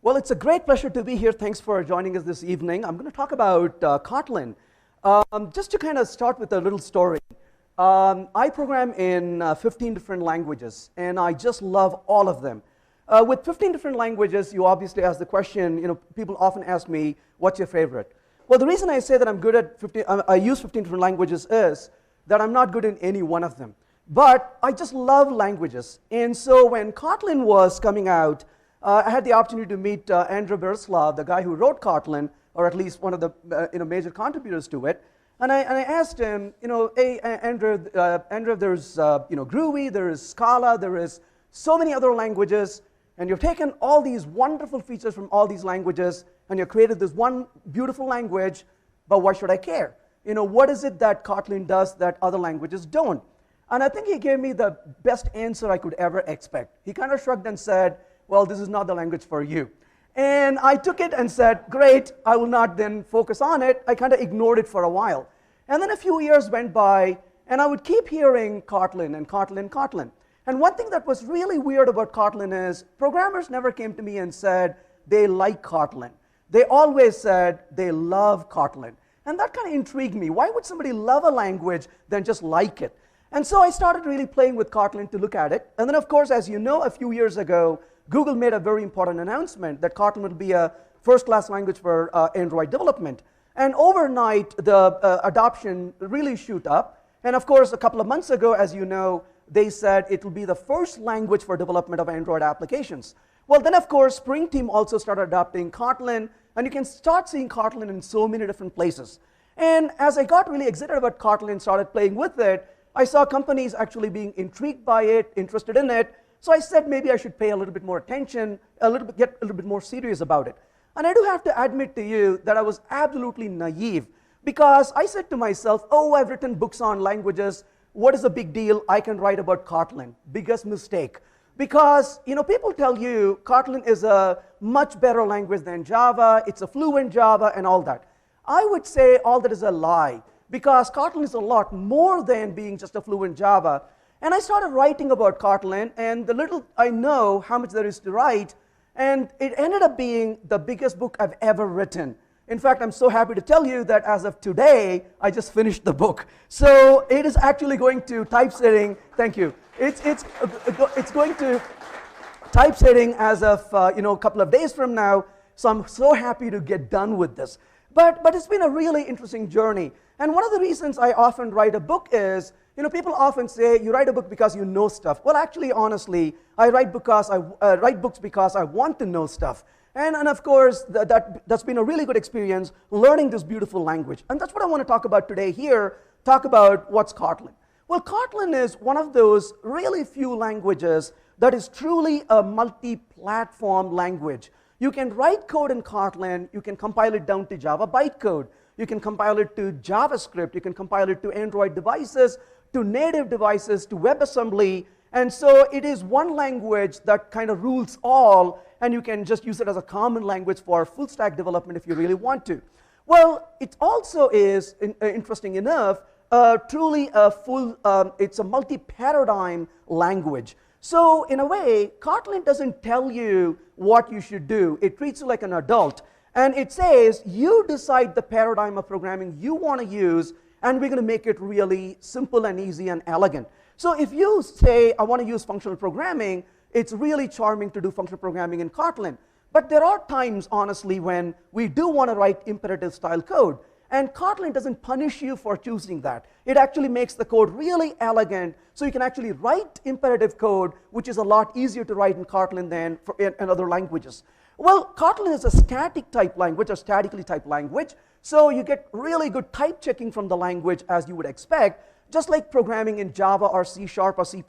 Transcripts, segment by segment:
Well, it's a great pleasure to be here. Thanks for joining us this evening. I'm going to talk about Kotlin. Just to kind of start with a little story. I program in 15 different languages, and I just love all of them. With 15 different languages, you obviously ask the question, people often ask me, what's your favorite? Well, the reason I say that I'm good at 15, I use 15 different languages is that I'm not good in any one of them. But I just love languages. And so when Kotlin was coming out, I had the opportunity to meet Andrew Bereslav, the guy who wrote Kotlin, or at least one of the major contributors to it. And I asked him, hey, Andrew, there's Groovy, there is Scala, there is so many other languages, and you've taken all these wonderful features from all these languages, and you've created this one beautiful language, but why should I care? What is it that Kotlin does that other languages don't? And I think he gave me the best answer I could ever expect. He kind of shrugged and said, well, this is not the language for you. And I took it and said, great, I will not then focus on it. I kind of ignored it for a while. And then a few years went by, and I would keep hearing Kotlin and Kotlin, Kotlin. And one thing that was really weird about Kotlin is programmers never came to me and said they like Kotlin. They always said they love Kotlin. And that kind of intrigued me. Why would somebody love a language than just like it? And so I started really playing with Kotlin to look at it. And then, of course, as you know, a few years ago, Google made a very important announcement that Kotlin would be a first-class language for Android development. And overnight, the adoption really shoot up. And of course, a couple of months ago, as you know, they said it will be the first language for development of Android applications. Well, then, of course, Spring Team also started adopting Kotlin. And you can start seeing Kotlin in so many different places. And as I got really excited about Kotlin and started playing with it, I saw companies actually being intrigued by it, interested in it. So I said maybe I should pay a little bit more attention, get a little bit more serious about it. And I do have to admit to you that I was absolutely naive, because I said to myself, oh, I've written books on languages. What is the big deal? I can write about Kotlin. Biggest mistake. Because people tell you Kotlin is a much better language than Java, it's a fluent Java and all that. I would say all that is a lie, because Kotlin is a lot more than being just a fluent Java. And I started writing about Kotlin, and the little I know how much there is to write, and it ended up being the biggest book I've ever written. In fact, I'm so happy to tell you that as of today, I just finished the book. So it is actually going to typesetting. Thank you. It's going to typesetting as of a couple of days from now. So I'm so happy to get done with this. But it's been a really interesting journey. And one of the reasons I often write a book is, people often say, you write a book because you know stuff. Well, actually, honestly, I write books because I want to know stuff. And of course, that's been a really good experience learning this beautiful language. And that's what I want to talk about today here, talk about what's Kotlin. Well, Kotlin is one of those really few languages that is truly a multi-platform language. You can write code in Kotlin, you can compile it down to Java bytecode, you can compile it to JavaScript, you can compile it to Android devices, to native devices, to WebAssembly. And so it is one language that kind of rules all, and you can just use it as a common language for full stack development if you really want to. Well, it also is, interesting enough, truly a it's a multi-paradigm language. So in a way, Kotlin doesn't tell you what you should do. It treats you like an adult. And it says, you decide the paradigm of programming you want to use, and we're going to make it really simple and easy and elegant. So if you say, I want to use functional programming, it's really charming to do functional programming in Kotlin. But there are times, honestly, when we do want to write imperative style code. And Kotlin doesn't punish you for choosing that. It actually makes the code really elegant, so you can actually write imperative code, which is a lot easier to write in Kotlin than in other languages. Well, Kotlin is a static type language, or statically typed language, so you get really good type checking from the language as you would expect, just like programming in Java or C# or C++,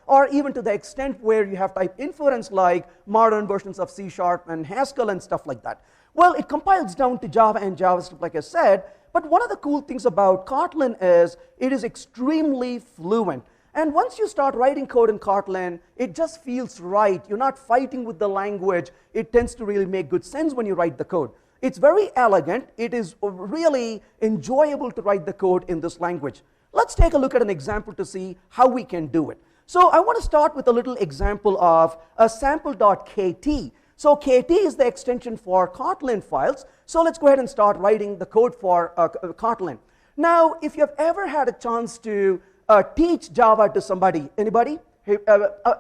or even to the extent where you have type inference like modern versions of C# and Haskell and stuff like that. Well, it compiles down to Java and JavaScript, like I said, but one of the cool things about Kotlin is it is extremely fluent. And once you start writing code in Kotlin, it just feels right. You're not fighting with the language. It tends to really make good sense when you write the code. It's very elegant. It is really enjoyable to write the code in this language. Let's take a look at an example to see how we can do it. So I want to start with a little example of a sample.kt. So KT is the extension for Kotlin files. So let's go ahead and start writing the code for Kotlin. Now, if you've ever had a chance to teach Java to somebody, anybody?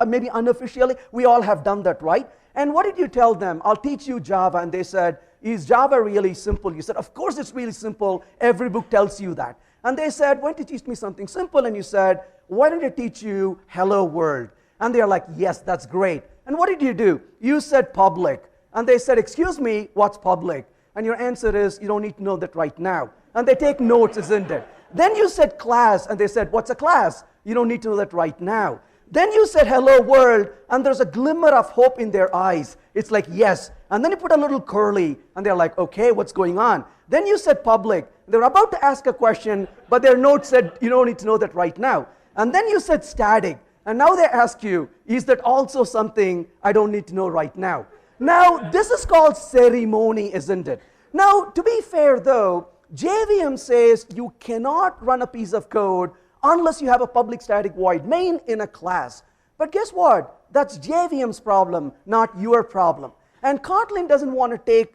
Maybe unofficially, we all have done that, right? And what did you tell them? I'll teach you Java. And they said, is Java really simple? You said, of course it's really simple. Every book tells you that. And they said, why don't you teach me something simple? And you said, why don't I teach you hello world? And they're like, yes, that's great. And what did you do? You said public. And they said, excuse me, what's public? And your answer is, you don't need to know that right now. And they take notes, isn't it? Then you said class, and they said, what's a class? You don't need to know that right now. Then you said hello world, and there's a glimmer of hope in their eyes. It's like, yes. And then you put a little curly, and they're like, okay, what's going on? Then you said public. They're about to ask a question, but their note said, you don't need to know that right now. And then you said static. And now they ask you, is that also something I don't need to know right now? Now, this is called ceremony, isn't it? Now, to be fair though, JVM says you cannot run a piece of code unless you have a public static void main in a class. But guess what? That's JVM's problem, not your problem. And Kotlin doesn't want to take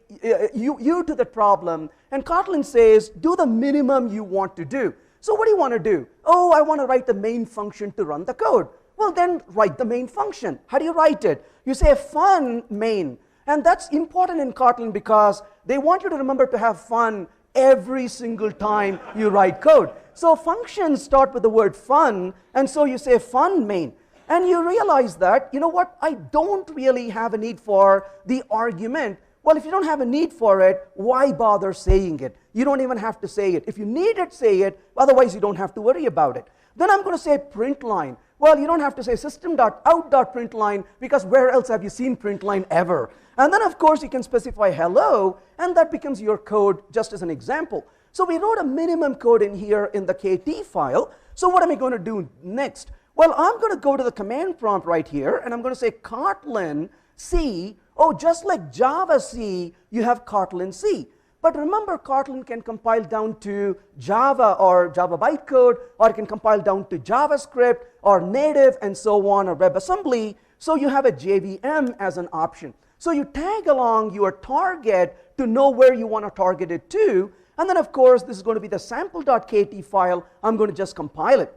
you to the problem. And Kotlin says, do the minimum you want to do. So what do you want to do? Oh, I want to write the main function to run the code. Well, then write the main function. How do you write it? You say fun main. And that's important in Kotlin because they want you to remember to have fun every single time you write code. So functions start with the word fun, and so you say fun main. And you realize that, you know what, I don't really have a need for the argument. Well, if you don't have a need for it, why bother saying it? You don't even have to say it. If you need it, say it. Otherwise, you don't have to worry about it. Then I'm going to say print line. Well, you don't have to say system.out.println because where else have you seen println ever? And then, of course, you can specify hello, and that becomes your code just as an example. So we wrote a minimum code in here in the KT file. So what am I going to do next? Well, I'm going to go to the command prompt right here, and I'm going to say Kotlin C. Oh, just like Java C, you have Kotlin C. But remember, Kotlin can compile down to Java or Java bytecode, or it can compile down to JavaScript or native and so on, or WebAssembly. So you have a JVM as an option. So you tag along your target to know where you want to target it to. And then, of course, this is going to be the sample.kt file. I'm going to just compile it.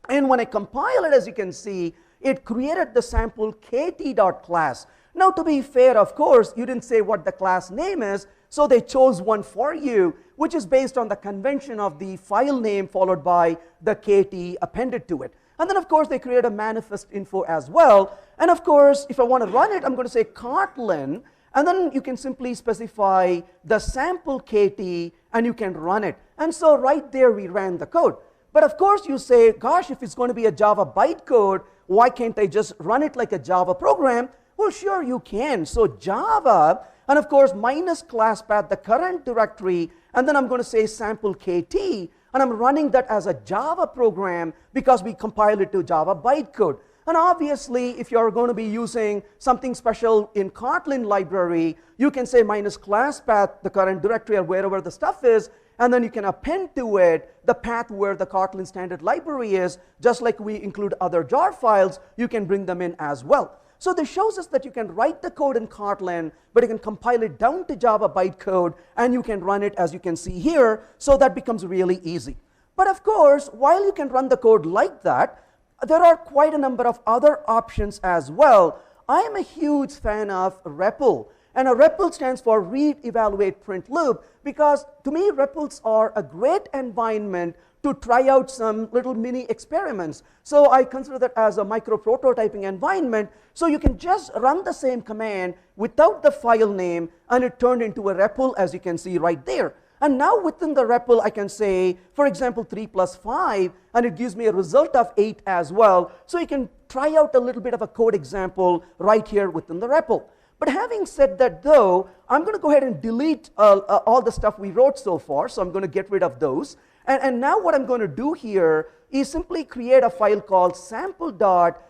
And when I compile it, as you can see, it created the sample kt.class. Now, to be fair, of course, you didn't say what the class name is, so they chose one for you, which is based on the convention of the file name followed by the kt appended to it. And then, of course, they create a manifest info as well. And of course, if I want to run it, I'm going to say Kotlin, and then you can simply specify the sample kt, and you can run it. And so right there, we ran the code. But of course, you say, gosh, if it's going to be a Java bytecode, why can't I just run it like a Java program? Well, sure, you can. So Java, and of course, minus class path, the current directory, and then I'm going to say sample kt, and I'm running that as a Java program because we compile it to Java bytecode. And obviously, if you're going to be using something special in Kotlin library, you can say minus class path, the current directory, or wherever the stuff is, and then you can append to it the path where the Kotlin standard library is. Just like we include other jar files, you can bring them in as well. So this shows us that you can write the code in Kotlin, but you can compile it down to Java bytecode, and you can run it as you can see here. So that becomes really easy. But of course, while you can run the code like that, there are quite a number of other options as well. I am a huge fan of REPL. And a REPL stands for read, evaluate, print loop, because to me, REPLs are a great environment to try out some little mini experiments. So I consider that as a micro prototyping environment. So you can just run the same command without the file name, and it turned into a REPL, as you can see right there. And now within the REPL, I can say, for example, 3 plus 5, and it gives me a result of 8 as well. So you can try out a little bit of a code example right here within the REPL. But having said that, though, I'm going to go ahead and delete all the stuff we wrote so far. So I'm going to get rid of those. And now what I'm going to do here is simply create a file called sample.kts.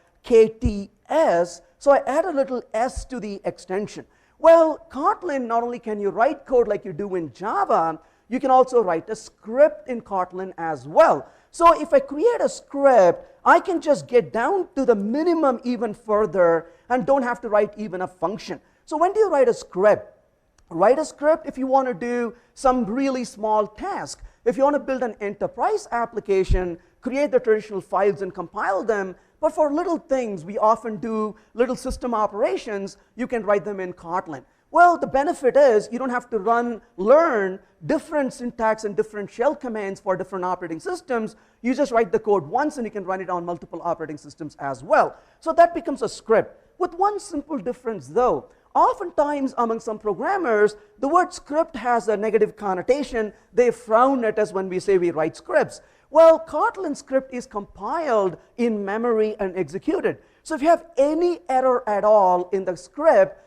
So I add a little s to the extension. Well, Kotlin, not only can you write code like you do in Java, you can also write a script in Kotlin as well. So if I create a script, I can just get down to the minimum even further and don't have to write even a function. So when do you write a script? Write a script if you want to do some really small task. If you want to build an enterprise application, create the traditional files and compile them. But for little things, we often do little system operations, you can write them in Kotlin. Well, the benefit is you don't have to learn different syntax and different shell commands for different operating systems. You just write the code once and you can run it on multiple operating systems as well. So that becomes a script. With one simple difference though, oftentimes among some programmers, the word script has a negative connotation. They frown at us when we say we write scripts. Well, Kotlin script is compiled in memory and executed. So if you have any error at all in the script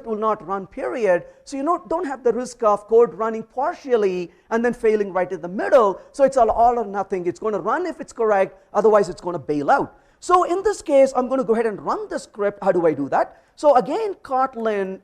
will not run, period. So you don't have the risk of code running partially and then failing right in the middle. So it's all or nothing. It's going to run if it's correct, otherwise it's going to bail out. So in this case, I'm going to go ahead and run the script. How do I do that? So again, Kotlin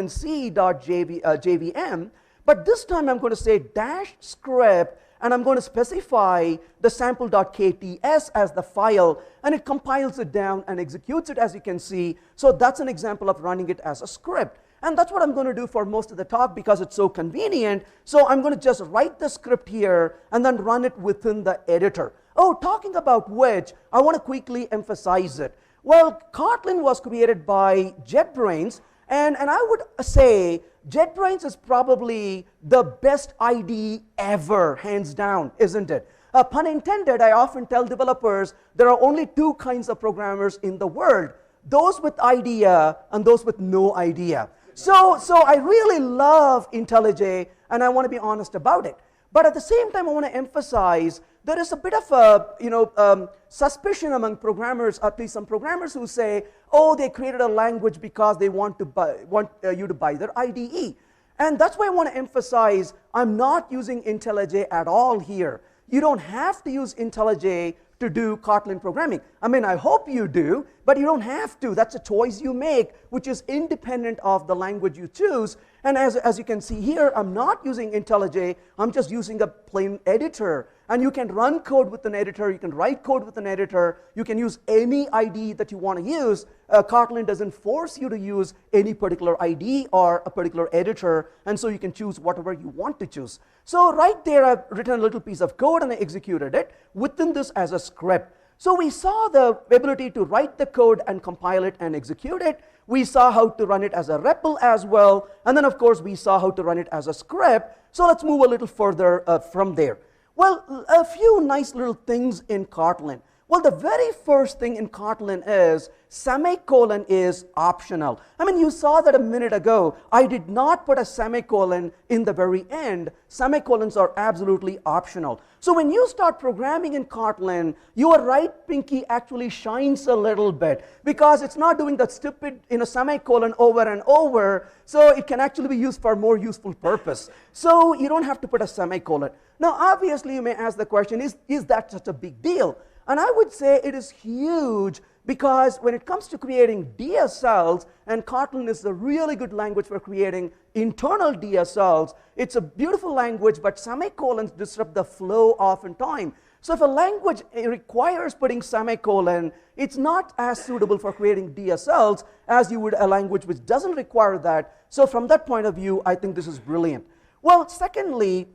c.jvm, but this time I'm going to say dash script, and I'm going to specify the sample.kts as the file, and it compiles it down and executes it, as you can see. So that's an example of running it as a script. And that's what I'm going to do for most of the talk because it's so convenient. So I'm going to just write the script here and then run it within the editor. Oh, talking about which, I want to quickly emphasize it. Well, Kotlin was created by JetBrains, and I would say JetBrains is probably the best IDE ever, hands down, isn't it? Pun intended, I often tell developers there are only two kinds of programmers in the world, those with idea and those with no idea. So I really love IntelliJ, and I want to be honest about it. But at the same time, I want to emphasize there is a bit of a suspicion among programmers, at least some programmers who say, oh, they created a language because they want you to buy their IDE. And that's why I want to emphasize I'm not using IntelliJ at all here. You don't have to use IntelliJ to do Kotlin programming. I mean, I hope you do, but you don't have to. That's a choice you make, which is independent of the language you choose. And as you can see here, I'm not using IntelliJ. I'm just using a plain editor. And you can run code with an editor. You can write code with an editor. You can use any IDE that you want to use. Kotlin doesn't force you to use any particular IDE or a particular editor. And so you can choose whatever you want to choose. So right there, I've written a little piece of code and I executed it within this as a script. So we saw the ability to write the code and compile it and execute it. We saw how to run it as a REPL as well. And then, of course, we saw how to run it as a script. So let's move a little further from there. Well, a few nice little things in Kotlin. Well, the very first thing in Kotlin is semicolon is optional. I mean, you saw that a minute ago. I did not put a semicolon in the very end. Semicolons are absolutely optional. So when you start programming in Kotlin, your right pinky actually shines a little bit because it's not doing that stupid semicolon over and over. So it can actually be used for more useful purpose. So you don't have to put a semicolon. Now, obviously, you may ask the question, is that such a big deal? And I would say it is huge because when it comes to creating DSLs, and Kotlin is a really good language for creating internal DSLs, it's a beautiful language, but semicolons disrupt the flow oftentimes. So if a language requires putting semicolon, it's not as suitable for creating DSLs as you would a language which doesn't require that. So from that point of view, I think this is brilliant. Well, secondly,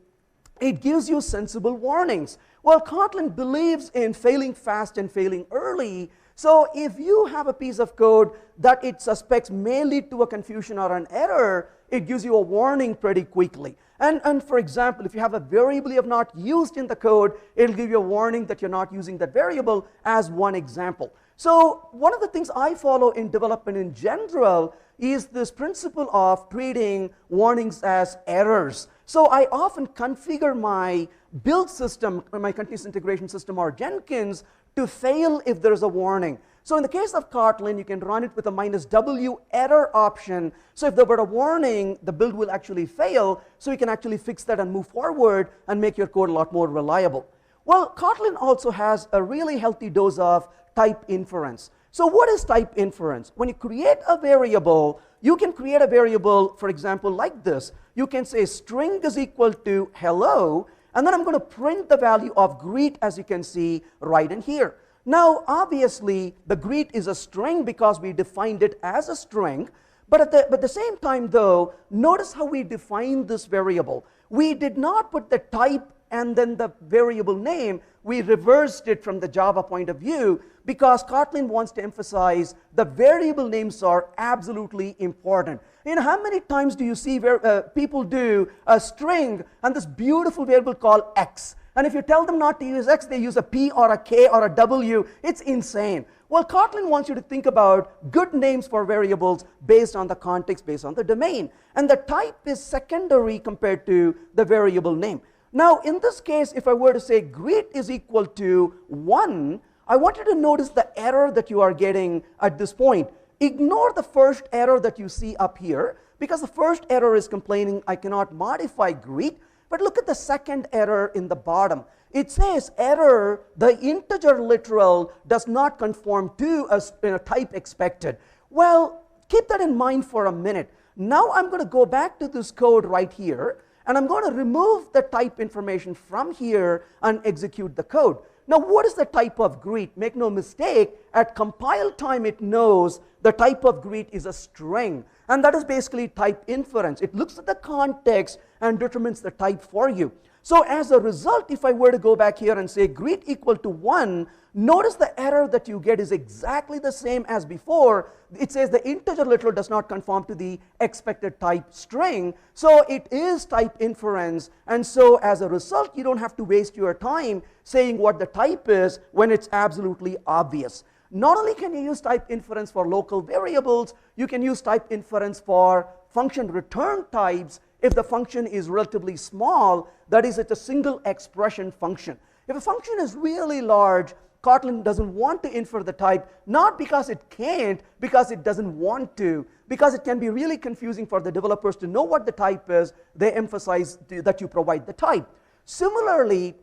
it gives you sensible warnings. Well, Kotlin believes in failing fast and failing early. So if you have a piece of code that it suspects may lead to a confusion or an error, it gives you a warning pretty quickly. And for example, if you have a variable you have not used in the code, it'll give you a warning that you're not using that variable as one example. So one of the things I follow in development in general is this principle of treating warnings as errors. So I often configure my build system, my continuous integration system or Jenkins to fail if there's a warning. So in the case of Kotlin, you can run it with a -w error option. So if there were a warning, the build will actually fail. So you can actually fix that and move forward and make your code a lot more reliable. Well, Kotlin also has a really healthy dose of type inference. So what is type inference? When you create a variable, you can create a variable, for example, like this. You can say string is equal to hello, and then I'm going to print the value of greet, as you can see right in here. Now, obviously, the greet is a string because we defined it as a string, But at the same time, though, notice how we define this variable. We did not put the type and then the variable name. We reversed it from the Java point of view because Kotlin wants to emphasize the variable names are absolutely important. You know, how many times do you see where people do a string and this beautiful variable called x? And if you tell them not to use x, they use a p or a k or a w. It's insane. Well, Kotlin wants you to think about good names for variables based on the context, based on the domain. And the type is secondary compared to the variable name. Now, in this case, if I were to say greet is equal to 1, I want you to notice the error that you are getting at this point. Ignore the first error that you see up here, because the first error is complaining I cannot modify greet. But look at the second error in the bottom. It says error, the integer literal does not conform to a type expected. Well, keep that in mind for a minute. Now I'm going to go back to this code right here, and I'm going to remove the type information from here and execute the code. Now, what is the type of greet? Make no mistake, at compile time it knows the type of greet is a string. And that is basically type inference. It looks at the context and determines the type for you. So as a result, if I were to go back here and say greet equal to 1, notice the error that you get is exactly the same as before. It says the integer literal does not conform to the expected type string. So it is type inference. And so as a result, you don't have to waste your time saying what the type is when it's absolutely obvious. Not only can you use type inference for local variables, you can use type inference for function return types if the function is relatively small, that is, it's a single expression function. If a function is really large, Kotlin doesn't want to infer the type, not because it can't, because it doesn't want to, because it can be really confusing for the developers to know what the type is. They emphasize that you provide the type. Similarly,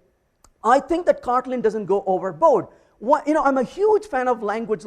I think that Kotlin doesn't go overboard. I'm a huge fan of languages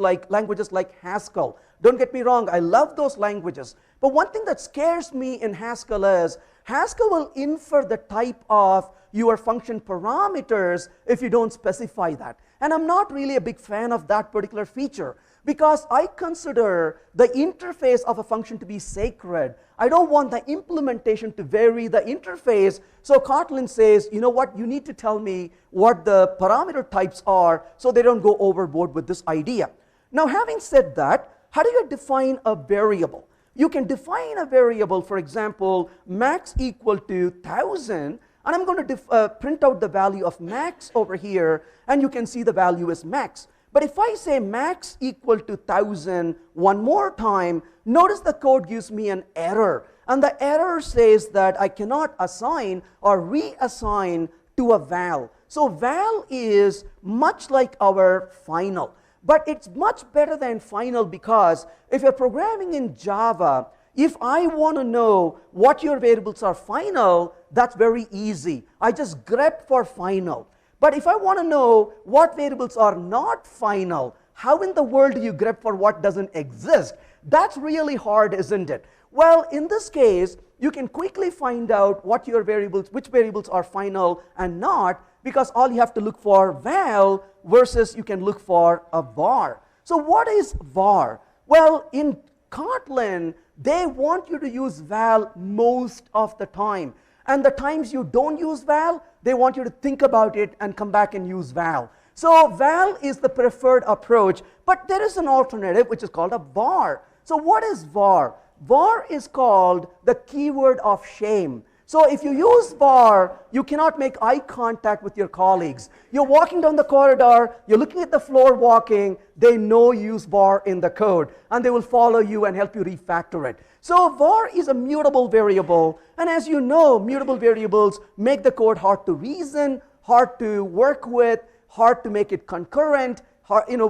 like Haskell. Don't get me wrong, I love those languages. But one thing that scares me in Haskell is Haskell will infer the type of your function parameters if you don't specify that. And I'm not really a big fan of that particular feature because I consider the interface of a function to be sacred. I don't want the implementation to vary the interface. So Kotlin says, you know what, you need to tell me what the parameter types are so they don't go overboard with this idea. Now, having said that, how do you define a variable? You can define a variable, for example, max equal to 1000, and I'm going to print out the value of max over here, and you can see the value is max. But if I say max equal to 1000 one more time, notice the code gives me an error. And the error says that I cannot assign or reassign to a val. So val is much like our final. But it's much better than final because if you're programming in Java, if I want to know what your variables are final, that's very easy. I just grep for final. But if I want to know what variables are not final, how in the world do you grep for what doesn't exist? That's really hard, isn't it? Well, in this case, you can quickly find out what your variables, which variables are final and not, because all you have to look for val versus you can look for a var. So what is var? Well, in Kotlin, they want you to use val most of the time. And the times you don't use val, they want you to think about it and come back and use val. So val is the preferred approach, but there is an alternative which is called a var. So what is var? Var is called the keyword of shame. So if you use var, you cannot make eye contact with your colleagues. You're walking down the corridor, you're looking at the floor walking, they know you use var in the code, and they will follow you and help you refactor it. So var is a mutable variable, and as you know, mutable variables make the code hard to reason, hard to work with, hard to make it concurrent.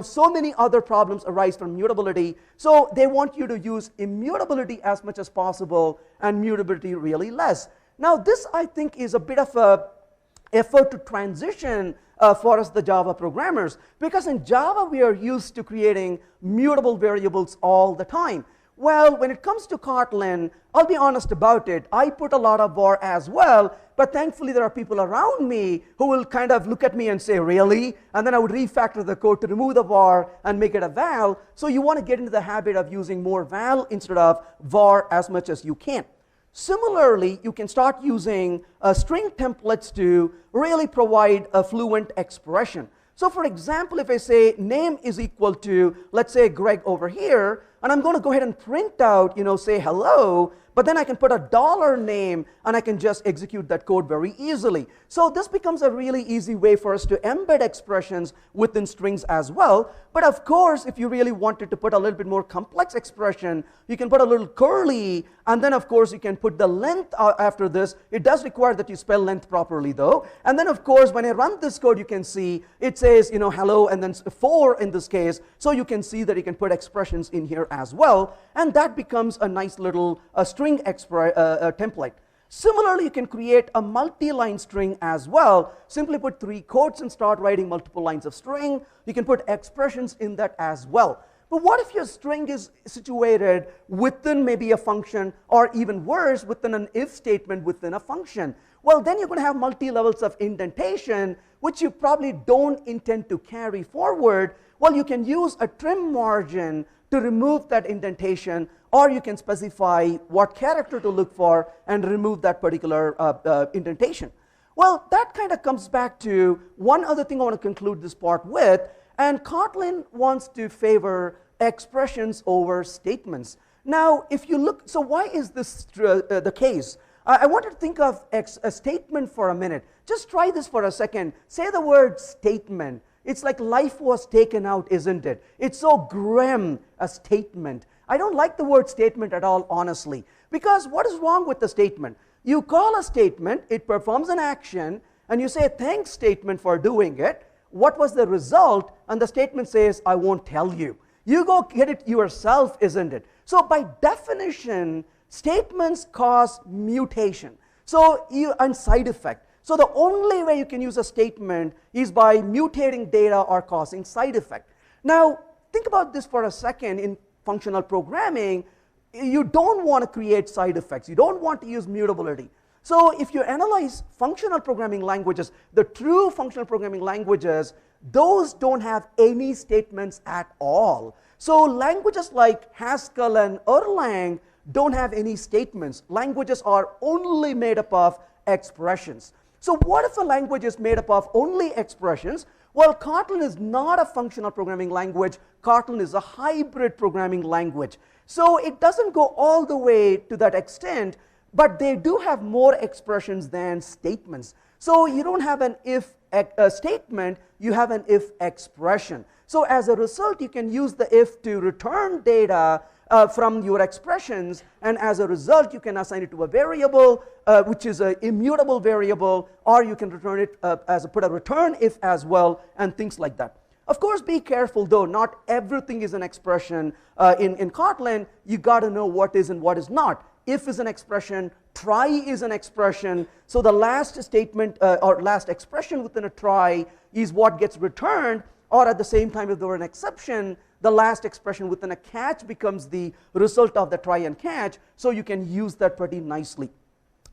So many other problems arise from mutability. So they want you to use immutability as much as possible and mutability really less. Now this, I think, is a bit of an effort to transition for us, the Java programmers, because in Java we are used to creating mutable variables all the time. Well, when it comes to Kotlin, I'll be honest about it, I put a lot of var as well, but thankfully there are people around me who will kind of look at me and say, really? And then I would refactor the code to remove the var and make it a val. So you want to get into the habit of using more val instead of var as much as you can. Similarly, you can start using string templates to really provide a fluent expression. So for example, if I say name is equal to, let's say, Greg over here, and I'm going to go ahead and print out, say hello, but then I can put a $name and I can just execute that code very easily. So this becomes a really easy way for us to embed expressions within strings as well. But of course, if you really wanted to put a little bit more complex expression, you can put a little curly, and then of course you can put the length after this. It does require that you spell length properly though. And then of course, when I run this code, you can see it says, hello, and then 4 in this case. So you can see that you can put expressions in here as well. And that becomes a nice little string template. Similarly, you can create a multi-line string as well. Simply put 3 quotes and start writing multiple lines of string. You can put expressions in that as well. But what if your string is situated within maybe a function, or even worse, within an if statement within a function? Well, then you're going to have multi-levels of indentation, which you probably don't intend to carry forward. Well, you can use a trim margin to remove that indentation, or you can specify what character to look for and remove that particular indentation. Well, that kind of comes back to one other thing I want to conclude this part with, and Kotlin wants to favor expressions over statements. Now, if you look, so why is this the case? I want you to think of a statement for a minute. Just try this for a second. Say the word statement. It's like life was taken out, isn't it? It's so grim, a statement. I don't like the word statement at all, honestly. Because what is wrong with the statement? You call a statement, it performs an action, and you say, thanks statement for doing it. What was the result? And the statement says, I won't tell you. You go get it yourself, isn't it? So by definition, statements cause mutation. And side effect. So the only way you can use a statement is by mutating data or causing side effect. Now, think about this for a second. In functional programming, you don't want to create side effects. You don't want to use mutability. So if you analyze functional programming languages, the true functional programming languages, those don't have any statements at all. So languages like Haskell and Erlang don't have any statements. Languages are only made up of expressions. So what if a language is made up of only expressions? Well, Kotlin is not a functional programming language. Kotlin is a hybrid programming language. So it doesn't go all the way to that extent, but they do have more expressions than statements. So you don't have an if statement, you have an if expression. So as a result, you can use the if to return data from your expressions, and as a result, you can assign it to a variable, which is an immutable variable, or you can return it put a return if as well, and things like that. Of course, be careful though, not everything is an expression. In Kotlin, you got to know what is and what is not. If is an expression, try is an expression, so the last statement or last expression within a try is what gets returned, or at the same time, if there were an exception, the last expression within a catch becomes the result of the try and catch, so you can use that pretty nicely.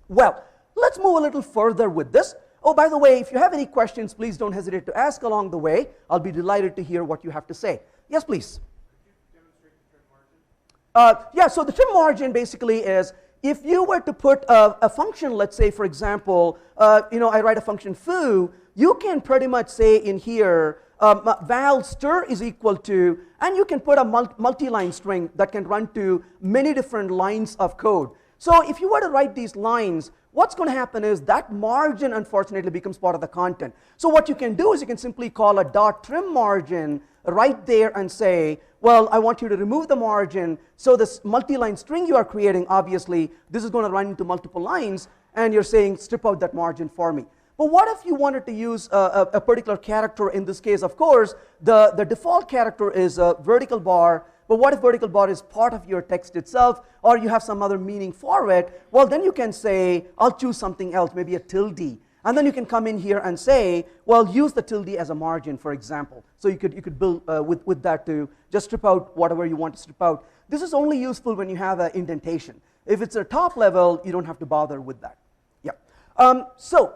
Well, let's move a little further with this. Oh, by the way, if you have any questions, please don't hesitate to ask along the way. I'll be delighted to hear what you have to say. Yes, please. Could you demonstrate the trim margin? Yeah, so the trim margin basically is, if you were to put a function, let's say, for example, I write a function foo, you can pretty much say in here, val stir is equal to, and you can put a multi-line string that can run to many different lines of code. So if you were to write these lines, what's going to happen is that margin, unfortunately, becomes part of the content. So what you can do is you can simply call a dot trim margin right there and say, well, I want you to remove the margin. So this multi-line string you are creating, obviously, this is going to run into multiple lines, and you're saying, strip out that margin for me. But what if you wanted to use a particular character? In this case, of course, the default character is a vertical bar. But what if vertical bar is part of your text itself, or you have some other meaning for it? Well, then you can say, I'll choose something else, maybe a tilde. And then you can come in here and say, well, use the tilde as a margin, for example. So you could build with that to just strip out whatever you want to strip out. This is only useful when you have an indentation. If it's a top level, you don't have to bother with that. Yeah. So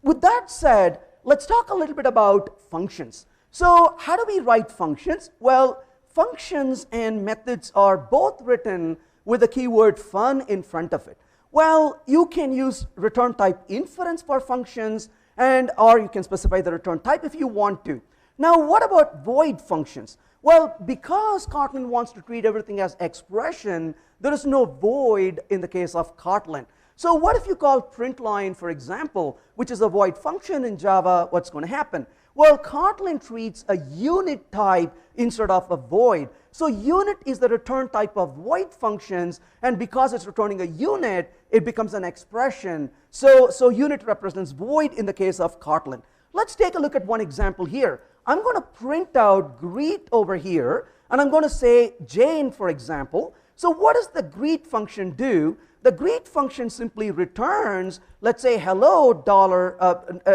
with that said, let's talk a little bit about functions. So how do we write functions? Well, functions and methods are both written with the keyword fun in front of it. Well, you can use return type inference for functions, or you can specify the return type if you want to. Now, what about void functions? Well, because Kotlin wants to treat everything as expression, there is no void in the case of Kotlin. So what if you call println, for example, which is a void function in Java? What's going to happen? Well, Kotlin treats a unit type instead of a void. So unit is the return type of void functions, and because it's returning a unit, it becomes an expression. So unit represents void in the case of Kotlin. Let's take a look at one example here. I'm going to print out greet over here, and I'm going to say Jane, for example. So what does the greet function do? The greet function simply returns, let's say, hello, dollar,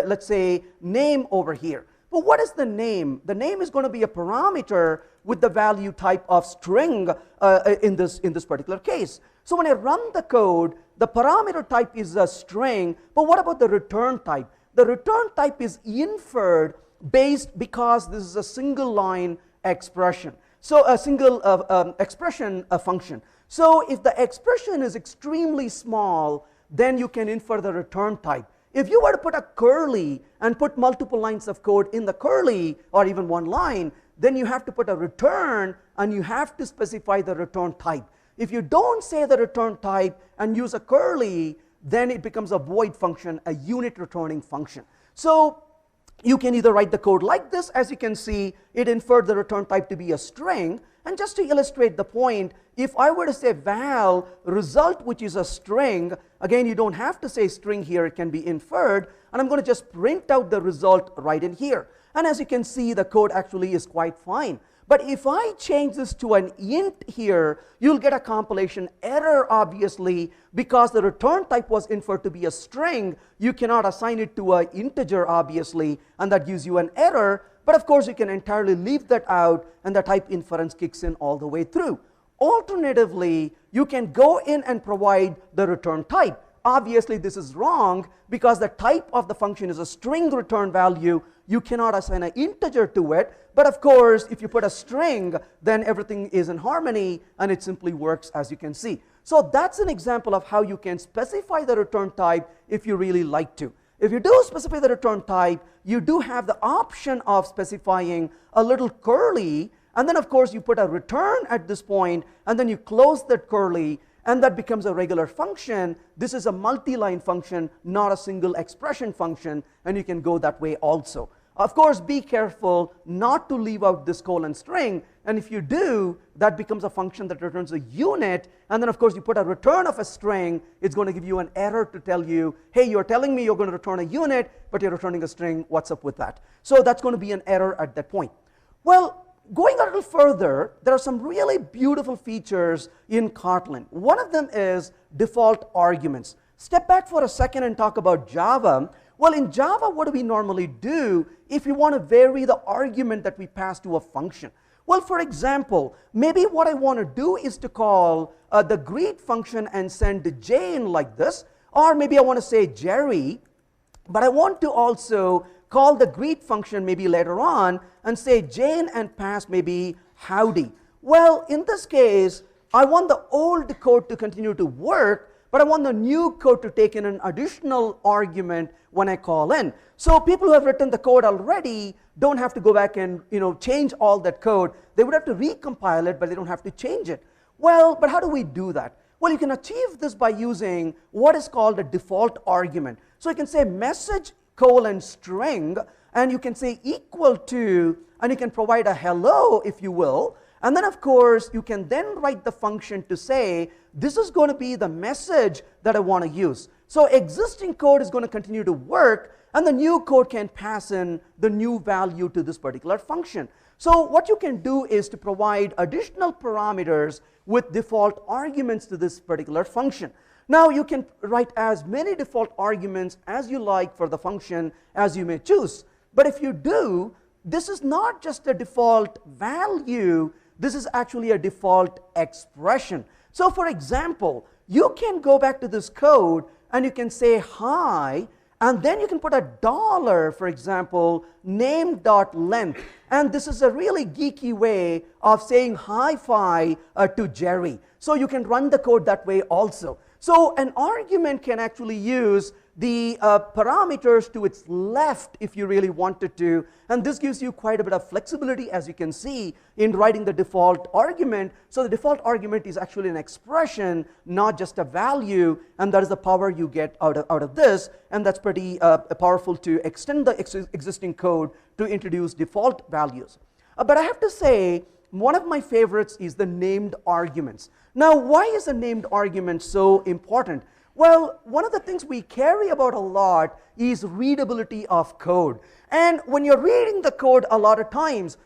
let's say, name over here. But what is the name? The name is going to be a parameter with the value type of string in this particular case. So when I run the code, the parameter type is a string, but what about the return type? The return type is inferred because this is a single line expression. So a single expression function. So if the expression is extremely small, then you can infer the return type. If you were to put a curly and put multiple lines of code in the curly, or even one line, then you have to put a return and you have to specify the return type. If you don't say the return type and use a curly, then it becomes a void function, a unit returning function. So you can either write the code like this. As you can see, it inferred the return type to be a string. And just to illustrate the point, if I were to say val result, which is a string, again, you don't have to say string here, it can be inferred, and I'm going to just print out the result right in here. And as you can see, the code actually is quite fine. But if I change this to an int here, you'll get a compilation error, obviously, because the return type was inferred to be a string. You cannot assign it to an integer, obviously, and that gives you an error. But of course, you can entirely leave that out, and the type inference kicks in all the way through. Alternatively, you can go in and provide the return type. Obviously, this is wrong because the type of the function is a string return value. You cannot assign an integer to it. But of course, if you put a string, then everything is in harmony, and it simply works, as you can see. So that's an example of how you can specify the return type if you really like to. If you do specify the return type, you do have the option of specifying a little curly, and then of course you put a return at this point, and then you close that curly, and that becomes a regular function. This is a multi-line function, not a single expression function, and you can go that way also. Of course, be careful not to leave out this colon string, and if you do, that becomes a function that returns a unit, and then of course you put a return of a string, it's going to give you an error to tell you, hey, you're telling me you're going to return a unit, but you're returning a string, what's up with that? So that's going to be an error at that point. Well, going a little further, there are some really beautiful features in Kotlin. One of them is default arguments. Step back for a second and talk about Java. Well, in Java, what do we normally do if we want to vary the argument that we pass to a function? Well, for example, maybe what I want to do is to call the greet function and send Jane like this, or maybe I want to say Jerry, but I want to also call the greet function maybe later on and say Jane and pass maybe howdy. Well, in this case, I want the old code to continue to work, but I want the new code to take in an additional argument when I call in. So people who have written the code already don't have to go back and change all that code. They would have to recompile it, but they don't have to change it. Well, but how do we do that? Well, you can achieve this by using what is called a default argument. So you can say message colon string, and you can say equal to, and you can provide a hello, if you will. And then, of course, you can then write the function to say, this is going to be the message that I want to use. So existing code is going to continue to work, and the new code can pass in the new value to this particular function. So what you can do is to provide additional parameters with default arguments to this particular function. Now you can write as many default arguments as you like for the function as you may choose. But if you do, this is not just a default value, this is actually a default expression. So for example, you can go back to this code and you can say hi, and then you can put a dollar, for example, name.length. And this is a really geeky way of saying hi-fi to Jerry. So you can run the code that way also. So an argument can actually use the parameters to its left if you really wanted to, and this gives you quite a bit of flexibility, as you can see, in writing the default argument. So the default argument is actually an expression, not just a value, and that is the power you get out of this, and that's pretty powerful to extend the existing code to introduce default values. But I have to say, one of my favorites is the named arguments. Now, why is a named argument so important? Well, one of the things we carry about a lot is readability of code. And when you're reading the code a lot of times,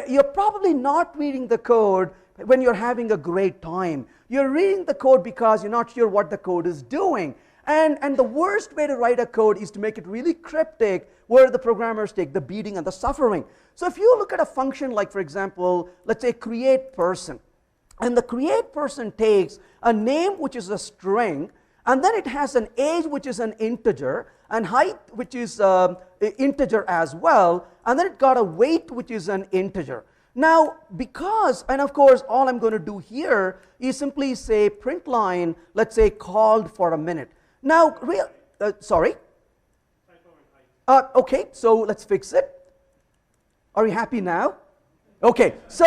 you're probably not reading the code when you're having a great time. You're reading the code because you're not sure what the code is doing. And the worst way to write a code is to make it really cryptic, where the programmers take the beating and the suffering. So if you look at a function like, for example, let's say create person, and the create person takes a name which is a string, and then it has an age which is an integer, and height which is integer as well, and then it got a weight which is an integer. Now, because, and of course all I'm going to do here is simply say print line, let's say called for a minute. Now, sorry? Okay, so let's fix it. Are you happy now? Okay, so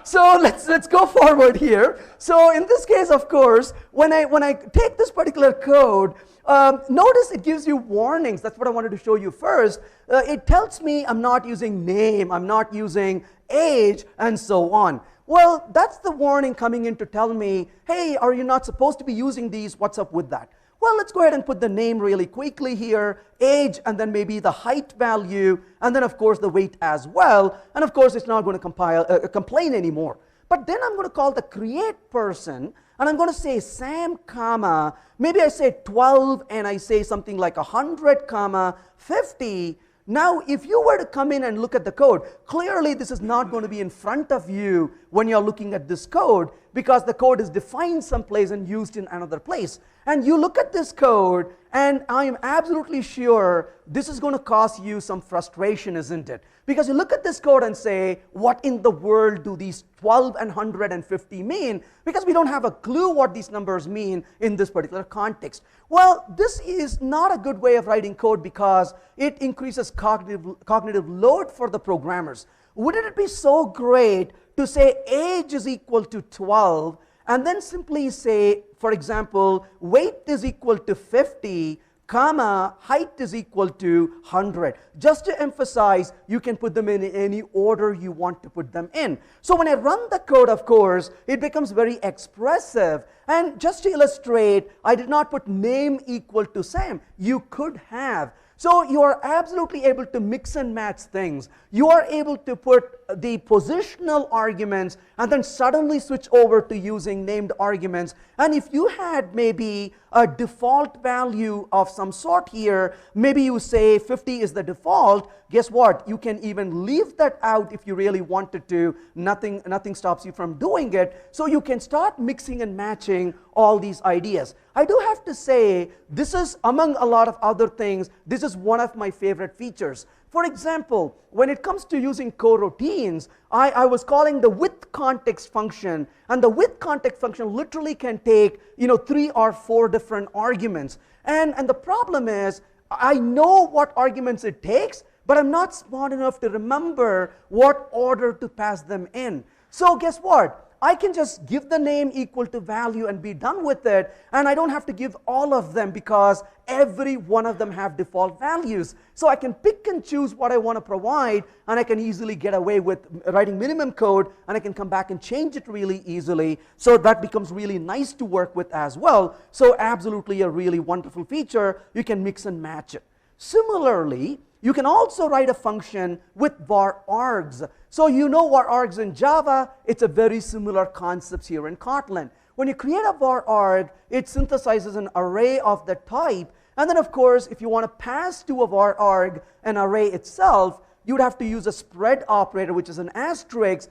so let's go forward here. So in this case, of course, when I take this particular code, notice it gives you warnings. That's what I wanted to show you first. It tells me I'm not using name, I'm not using age, and so on. Well, that's the warning coming in to tell me, hey, are you not supposed to be using these? What's up with that? Well, let's go ahead and put the name really quickly here, age, and then maybe the height value, and then of course the weight as well. And of course it's not going to complain anymore. But then I'm going to call the create person, and I'm going to say Sam, comma, maybe I say 12, and I say something like 100, comma, 50. Now, if you were to come in and look at the code, clearly this is not going to be in front of you when you're looking at this code, because the code is defined someplace and used in another place. And you look at this code, and I am absolutely sure this is going to cause you some frustration, isn't it? Because you look at this code and say, what in the world do these 12 and 150 mean? Because we don't have a clue what these numbers mean in this particular context. Well, this is not a good way of writing code because it increases cognitive load for the programmers. Wouldn't it be so great to say age is equal to 12, and then simply say, for example, weight is equal to 50, comma, height is equal to 100. Just to emphasize, you can put them in any order you want to put them in. So when I run the code, of course, it becomes very expressive. And just to illustrate, I did not put name equal to Sam. You could have. So you are absolutely able to mix and match things. You are able to put the positional arguments and then suddenly switch over to using named arguments. And if you had maybe a default value of some sort here, maybe you say 50 is the default, guess what? You can even leave that out if you really wanted to. Nothing stops you from doing it. So you can start mixing and matching all these ideas. I do have to say, this is, among a lot of other things, this is one of my favorite features. For example, when it comes to using coroutines, I was calling the with context function, and the with context function literally can take 3 or 4 different arguments. And the problem is, I know what arguments it takes, but I'm not smart enough to remember what order to pass them in. So guess what? I can just give the name equal to value and be done with it, and I don't have to give all of them because every one of them have default values. So I can pick and choose what I want to provide, and I can easily get away with writing minimum code, and I can come back and change it really easily. So that becomes really nice to work with as well. So absolutely a really wonderful feature. You can mix and match it. Similarly, you can also write a function with var args. So you know var args in Java, it's a very similar concept here in Kotlin. When you create a var arg, it synthesizes an array of the type. And then, of course, if you want to pass to a var arg an array itself, you would have to use a spread operator, which is an asterisk,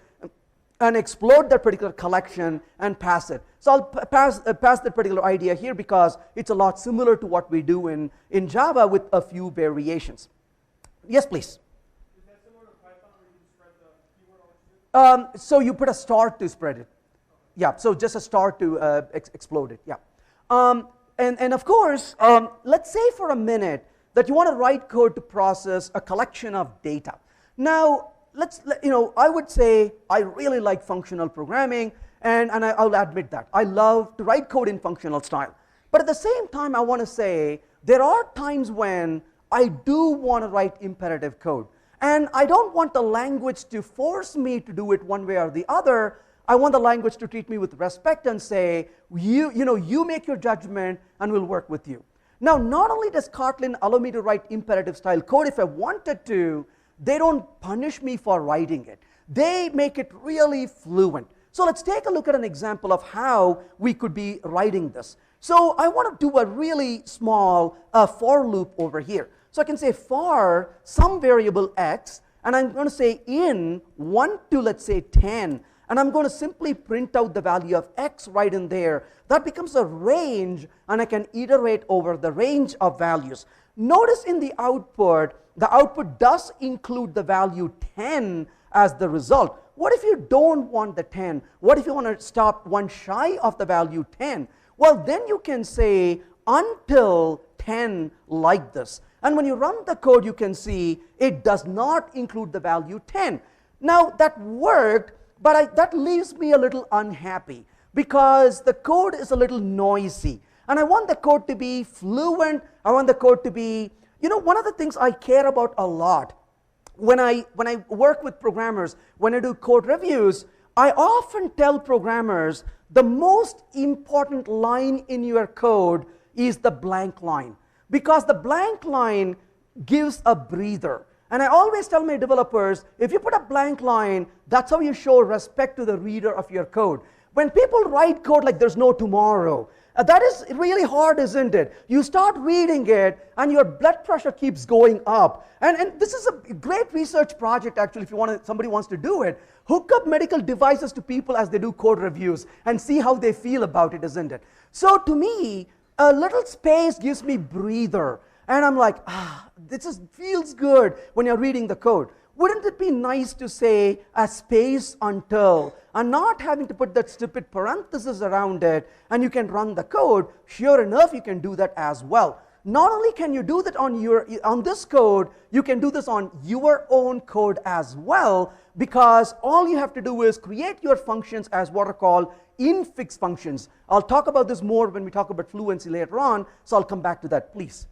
and explode that particular collection and pass it. So I'll pass that particular idea here because it's a lot similar to what we do in Java with a few variations. Yes, please. Is that similar to Python where you spread the keyword on it? So you put a star to spread it. Yeah, so just a star to explode it, yeah. And of course, let's say for a minute that you want to write code to process a collection of data. Now, I would say I really like functional programming, and I'll admit that. I love to write code in functional style. But at the same time, I want to say there are times when I do want to write imperative code. And I don't want the language to force me to do it one way or the other. I want the language to treat me with respect and say, you make your judgment and we'll work with you. Now, not only does Kotlin allow me to write imperative style code if I wanted to, they don't punish me for writing it. They make it really fluent. So let's take a look at an example of how we could be writing this. So I want to do a really small for loop over here. So I can say for some variable x, and I'm going to say in 1 to, let's say, 10. And I'm going to simply print out the value of x right in there. That becomes a range, and I can iterate over the range of values. Notice in the output does include the value 10 as the result. What if you don't want the 10? What if you want to stop one shy of the value 10? Well, then you can say until 10 like this. And when you run the code, you can see it does not include the value 10. Now, that worked, but that leaves me a little unhappy because the code is a little noisy. And I want the code to be fluent. I want the code to be, one of the things I care about a lot when I work with programmers, when I do code reviews, I often tell programmers the most important line in your code is the blank line, because the blank line gives a breather. And I always tell my developers, if you put a blank line, that's how you show respect to the reader of your code. When people write code like there's no tomorrow, that is really hard, isn't it? You start reading it, and your blood pressure keeps going up. And this is a great research project, actually, if somebody wants to do it. Hook up medical devices to people as they do code reviews and see how they feel about it, isn't it? So to me, a little space gives me breather. And I'm like, this feels good when you're reading the code. Wouldn't it be nice to say a space until, and not having to put that stupid parenthesis around it, and you can run the code? Sure enough, you can do that as well. Not only can you do that on this code, you can do this on your own code as well, because all you have to do is create your functions as what are called infix functions. I'll talk about this more when we talk about fluency later on, so I'll come back to that, please.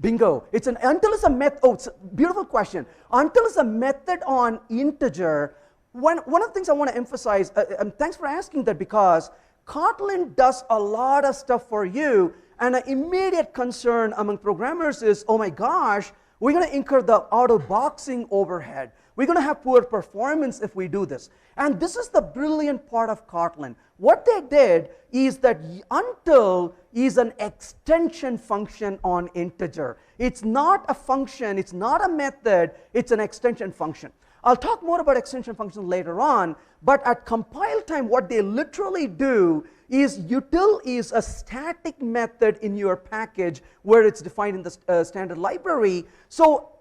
Bingo. Until is a method. Oh, it's a beautiful question. Until is a method on integer. One of the things I want to emphasize, and thanks for asking that, because Kotlin does a lot of stuff for you, and an immediate concern among programmers is, oh my gosh, we're going to incur the auto-boxing overhead. We're going to have poor performance if we do this. And this is the brilliant part of Kotlin. What they did is that until is an extension function on integer. It's not a function, it's not a method, it's an extension function. I'll talk more about extension functions later on, but at compile time, what they literally do is util is a static method in your package where it's defined in the standard library. So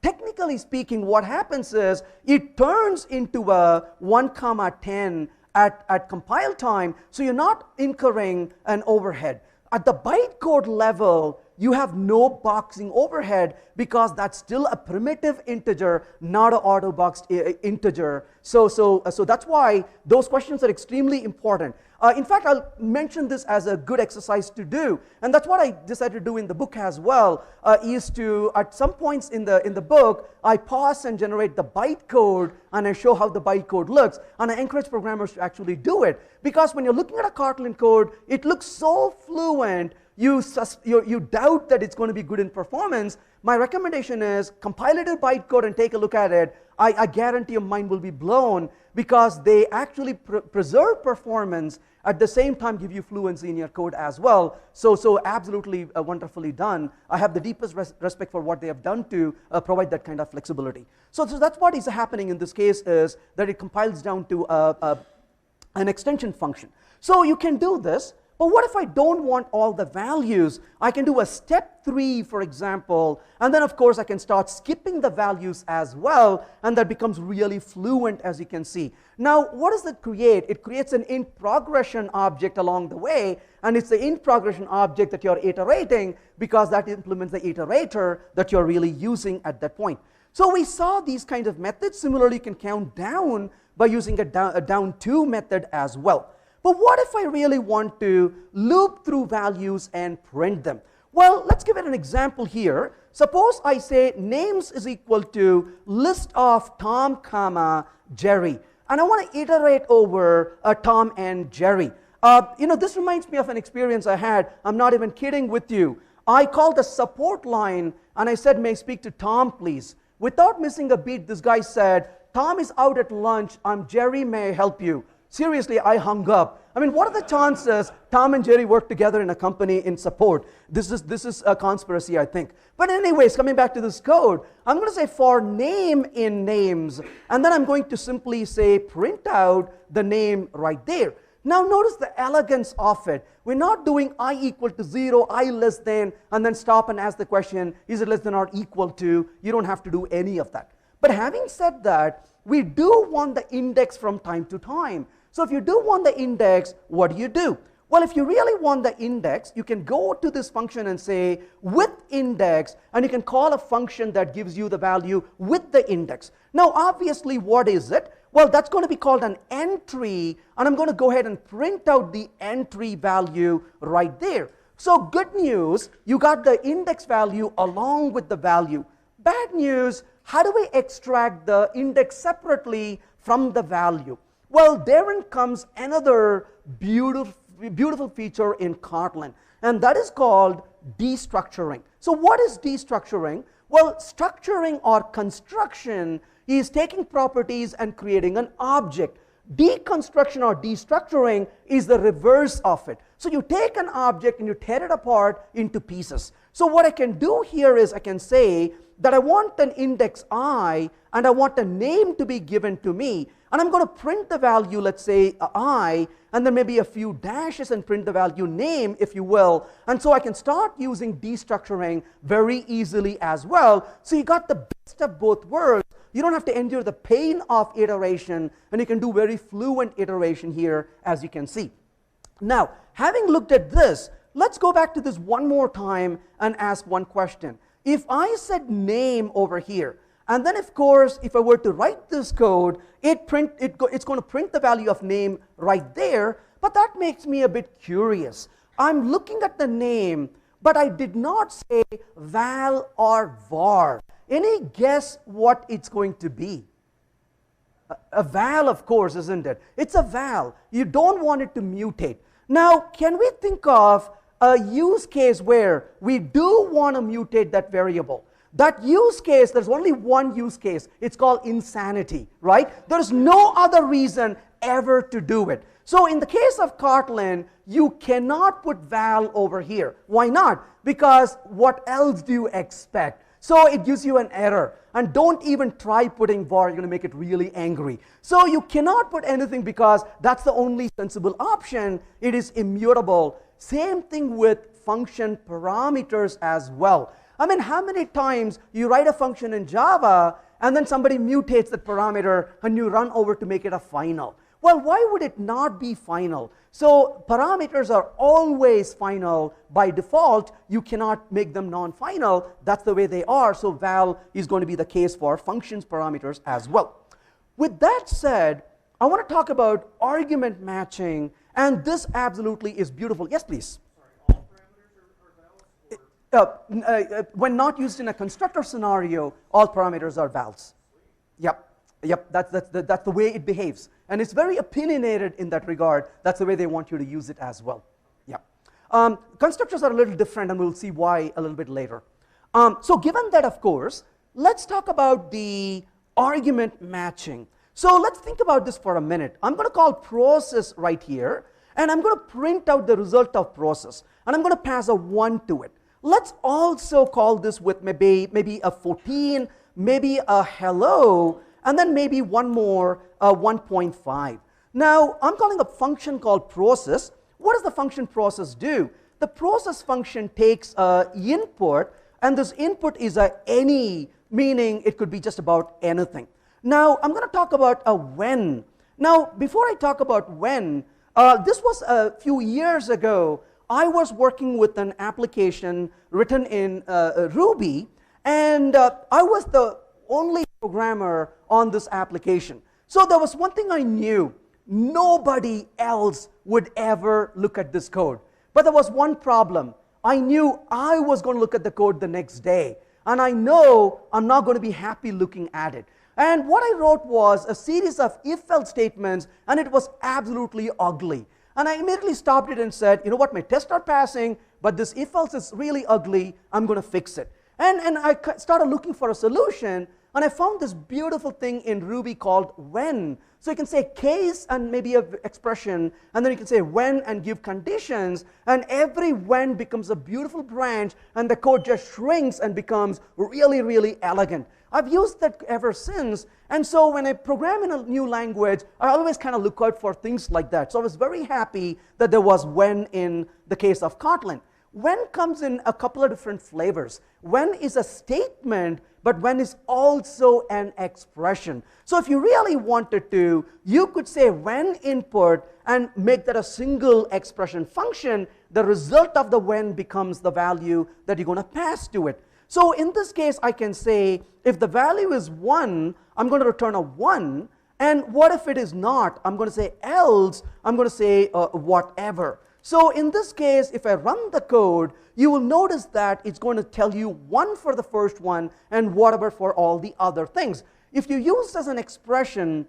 technically speaking, what happens is it turns into a 1, 10 at compile time, so you're not incurring an overhead. At the bytecode level, you have no boxing overhead because that's still a primitive integer, not an auto-boxed integer. So that's why those questions are extremely important. In fact, I'll mention this as a good exercise to do, and that's what I decided to do in the book as well, is to, at some points in the book, I pause and generate the bytecode, and I show how the bytecode looks, and I encourage programmers to actually do it. Because when you're looking at a Kotlin code, it looks so fluent, you doubt that it's going to be good in performance, my recommendation is compile it in bytecode and take a look at it. I guarantee your mind will be blown, because they actually preserve performance, at the same time give you fluency in your code as well. So absolutely wonderfully done. I have the deepest respect for what they have done to provide that kind of flexibility. So that's what is happening in this case, is that it compiles down to an extension function. So you can do this, but what if I don't want all the values? I can do a step 3, for example, and then of course I can start skipping the values as well, and that becomes really fluent, as you can see. Now, what does it create? It creates an in progression object along the way, and it's the in progression object that you're iterating, because that implements the iterator that you're really using at that point. So we saw these kinds of methods. Similarly, you can count down by using a down to method as well. But what if I really want to loop through values and print them? Well, let's give it an example here. Suppose I say names is equal to list of Tom, comma, Jerry. And I want to iterate over Tom and Jerry. This reminds me of an experience I had. I'm not even kidding with you. I called the support line and I said, may I speak to Tom, please? Without missing a beat, this guy said, Tom is out at lunch. I'm Jerry, may I help you? Seriously, I hung up. I mean, what are the chances Tom and Jerry work together in a company in support? This is a conspiracy, I think. But anyways, coming back to this code, I'm going to say for name in names, and then I'm going to simply say print out the name right there. Now notice the elegance of it. We're not doing I equal to 0, I less than, and then stop and ask the question, is it less than or equal to? You don't have to do any of that. But having said that, we do want the index from time to time. So if you do want the index, what do? Well, if you really want the index, you can go to this function and say with index, and you can call a function that gives you the value with the index. Now, obviously, what is it? Well, that's going to be called an entry, and I'm going to go ahead and print out the entry value right there. So good news, you got the index value along with the value. Bad news, how do we extract the index separately from the value? Well, therein comes another beautiful feature in Kotlin, and that is called destructuring. So what is destructuring? Well, structuring or construction is taking properties and creating an object. Deconstruction or destructuring is the reverse of it. So you take an object and you tear it apart into pieces. So what I can do here is I can say that I want an index I, and I want a name to be given to me. And I'm going to print the value, let's say I, and then maybe a few dashes and print the value name, if you will. And so I can start using destructuring very easily as well. So you got the best of both worlds. You don't have to endure the pain of iteration, and you can do very fluent iteration here, as you can see. Now, having looked at this, let's go back to this one more time and ask one question. If I said name over here, and then of course, if I were to write this code, it's going to print the value of name right there, but that makes me a bit curious. I'm looking at the name, but I did not say val or var. Any guess what it's going to be? A val, of course, isn't it? It's a val. You don't want it to mutate. Now, can we think of a use case where we do want to mutate that variable? That use case, there's only one use case. It's called insanity, right? There's no other reason ever to do it. So in the case of Kotlin, you cannot put val over here. Why not? Because what else do you expect? So it gives you an error. And don't even try putting var, you're going to make it really angry. So you cannot put anything because that's the only sensible option. It is immutable. Same thing with function parameters as well. I mean, how many times you write a function in Java and then somebody mutates that parameter and you run over to make it a final? Well, why would it not be final? So parameters are always final by default. You cannot make them non-final. That's the way they are. So val is going to be the case for functions parameters as well. With that said, I want to talk about argument matching, and this absolutely is beautiful. Yes, please. Sorry, all parameters are vals? When not used in a constructor scenario, all parameters are vals. Yep, that's the way it behaves. And it's very opinionated in that regard. That's the way they want you to use it as well. Yeah. Constructors are a little different, and we'll see why a little bit later. So given that, of course, let's talk about the argument matching. So let's think about this for a minute. I'm going to call process right here, and I'm going to print out the result of process, and I'm going to pass a 1 to it. Let's also call this with maybe a 14, maybe a hello, and then maybe one more, 1.5. Now, I'm calling a function called process. What does the function process do? The process function takes an input, and this input is any, meaning it could be just about anything. Now, I'm going to talk about a when. Now, before I talk about when, this was a few years ago. I was working with an application written in Ruby, and I was the only programmer on this application. So there was one thing I knew. Nobody else would ever look at this code. But there was one problem. I knew I was going to look at the code the next day, and I know I'm not going to be happy looking at it. And what I wrote was a series of if-else statements, and it was absolutely ugly. And I immediately stopped it and said, you know what, my tests are passing, but this if-else is really ugly, I'm going to fix it. And I started looking for a solution, and I found this beautiful thing in Ruby called when. So you can say case and maybe an expression, and then you can say when and give conditions, and every when becomes a beautiful branch, and the code just shrinks and becomes really, really elegant. I've used that ever since, and so when I program in a new language, I always kind of look out for things like that. So I was very happy that there was when in the case of Kotlin. When comes in a couple of different flavors. When is a statement, but when is also an expression. So if you really wanted to, you could say when input and make that a single expression function. The result of the when becomes the value that you're going to pass to it. So in this case, I can say if the value is 1, I'm going to return a 1. And what if it is not? I'm going to say else. I'm going to say whatever. So in this case, if I run the code, you will notice that it's going to tell you 1 for the first one and whatever for all the other things. If you use as an expression,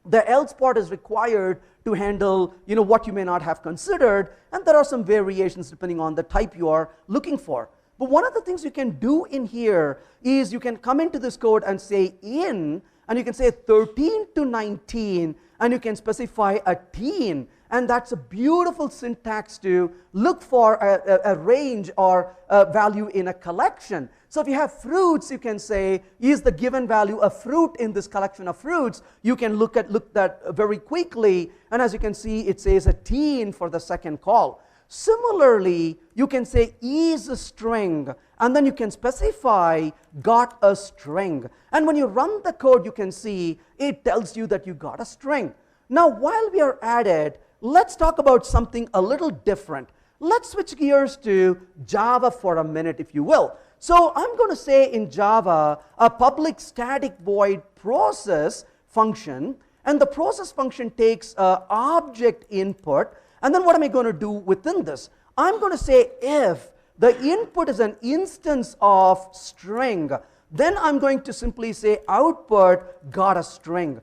the else part is required to handle what you may not have considered, and there are some variations depending on the type you are looking for. But one of the things you can do in here is you can come into this code and say in, and you can say 13 to 19, and you can specify a teen. And that's a beautiful syntax to look for a range or a value in a collection. So if you have fruits, you can say, is the given value a fruit in this collection of fruits? You can look that very quickly. And as you can see, it says a teen for the second call. Similarly, you can say is a string, and then you can specify got a string. And when you run the code, you can see it tells you that you got a string. Now, while we are at it, let's talk about something a little different. Let's switch gears to Java for a minute, if you will. So I'm going to say in Java a public static void process function, and the process function takes object input. And then what am I going to do within this? I'm going to say if the input is an instance of string, then I'm going to simply say output got a string.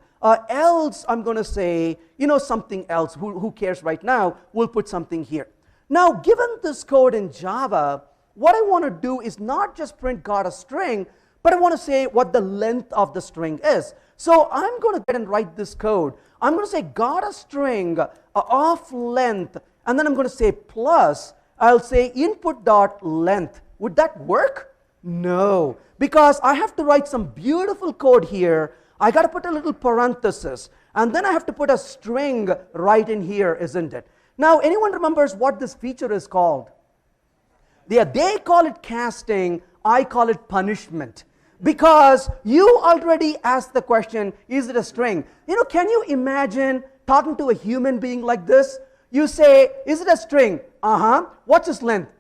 Else I'm going to say something else. Who cares right now? We'll put something here. Now, given this code in Java, what I want to do is not just print got a string, but I want to say what the length of the string is. So I'm going to go ahead and write this code. I'm going to say got a string of length, and then I'm going to say plus, I'll say input dot length. Would that work? No, because I have to write some beautiful code here. I got to put a little parenthesis, and then I have to put a string right in here, isn't it? Now, anyone remembers what this feature is called? They call it casting, I call it punishment. Because you already asked the question, is it a string? Can you imagine talking to a human being like this? You say, is it a string? What's its length?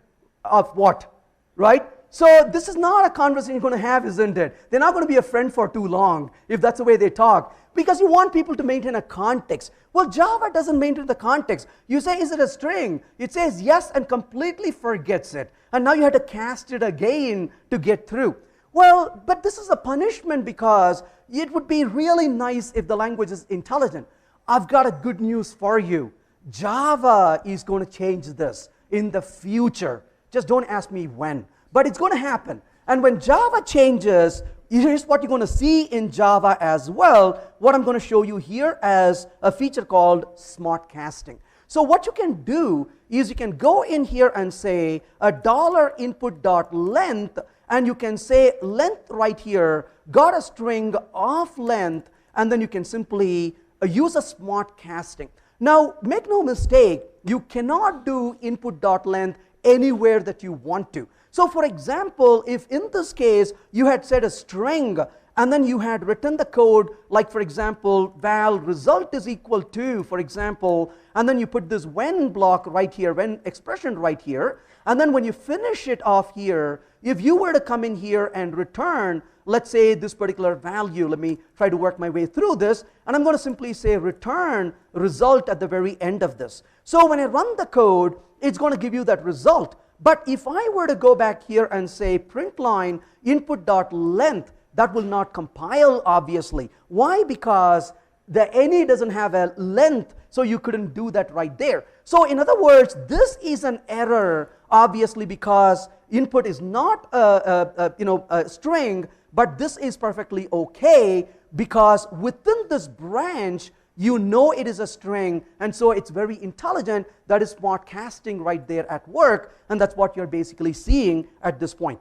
Of what? Right? So this is not a conversation you're going to have, isn't it? They're not going to be a friend for too long if that's the way they talk. Because you want people to maintain a context. Well, Java doesn't maintain the context. You say, is it a string? It says yes and completely forgets it. And now you have to cast it again to get through. Well, but this is a punishment because it would be really nice if the language is intelligent. I've got a good news for you. Java is going to change this in the future. Just don't ask me when. But it's going to happen. And when Java changes, here's what you're going to see in Java as well, what I'm going to show you here as a feature called smart casting. So what you can do is you can go in here and say a $input.length, and you can say length right here, got a string of length, and then you can simply use a smart casting. Now, make no mistake, you cannot do input.length anywhere that you want to. So for example, if in this case you had said a string and then you had written the code like, for example, val result is equal to, for example, and then you put this when block right here, when expression right here, and then when you finish it off here, if you were to come in here and return, let's say this particular value, let me try to work my way through this, and I'm going to simply say return result at the very end of this. So when I run the code, it's going to give you that result. But if I were to go back here and say print line input.length, that will not compile, obviously. Why? Because the any doesn't have a length, so you couldn't do that right there. So in other words, this is an error, obviously, because input is not a string, but this is perfectly okay because within this branch, you know it is a string, and so it's very intelligent. That is smart casting right there at work, and that's what you're basically seeing at this point.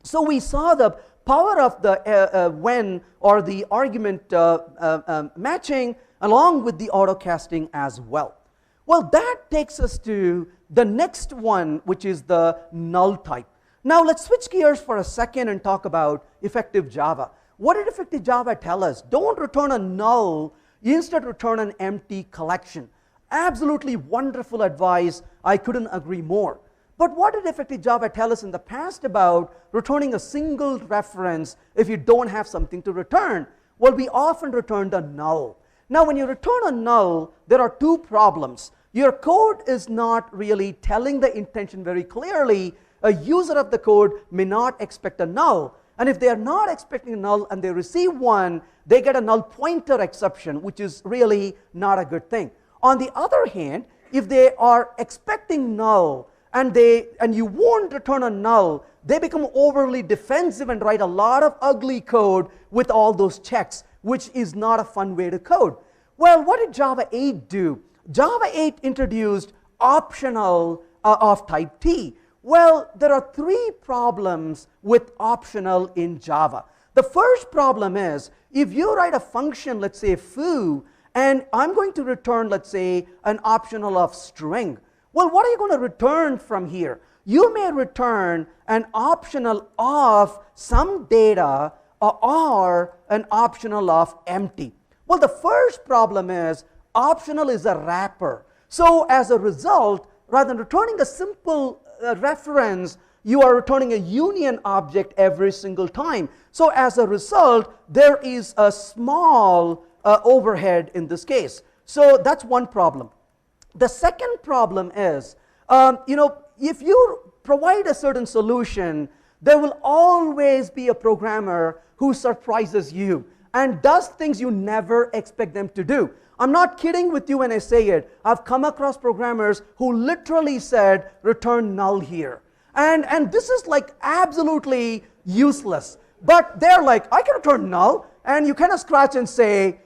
So we saw the power of the when or the argument matching along with the auto casting as well. Well, that takes us to the next one, which is the null type. Now let's switch gears for a second and talk about effective Java. What did effective Java tell us? Don't return a null, instead return an empty collection. Absolutely wonderful advice. I couldn't agree more. But what did effective Java tell us in the past about returning a single reference if you don't have something to return? Well, we often returned a null. Now, when you return a null, there are two problems. Your code is not really telling the intention very clearly. A user of the code may not expect a null. And if they are not expecting a null and they receive one, they get a null pointer exception, which is really not a good thing. On the other hand, if they are expecting null and you won't return a null, they become overly defensive and write a lot of ugly code with all those checks, which is not a fun way to code. Well, what did Java 8 do? Java 8 introduced optional of type T. Well, there are three problems with optional in Java. The first problem is, if you write a function, let's say foo, and I'm going to return, let's say, an optional of string. Well, what are you going to return from here? You may return an optional of some data or an optional of empty. Well, the first problem is optional is a wrapper. So as a result, rather than returning a simple reference, you are returning a union object every single time. So as a result, there is a small overhead in this case. So that's one problem. The second problem is, if you provide a certain solution, there will always be a programmer who surprises you and does things you never expect them to do. I'm not kidding with you when I say it. I've come across programmers who literally said, return null here. And this is like absolutely useless. But they're like, I can return null. And you kind of scratch and say,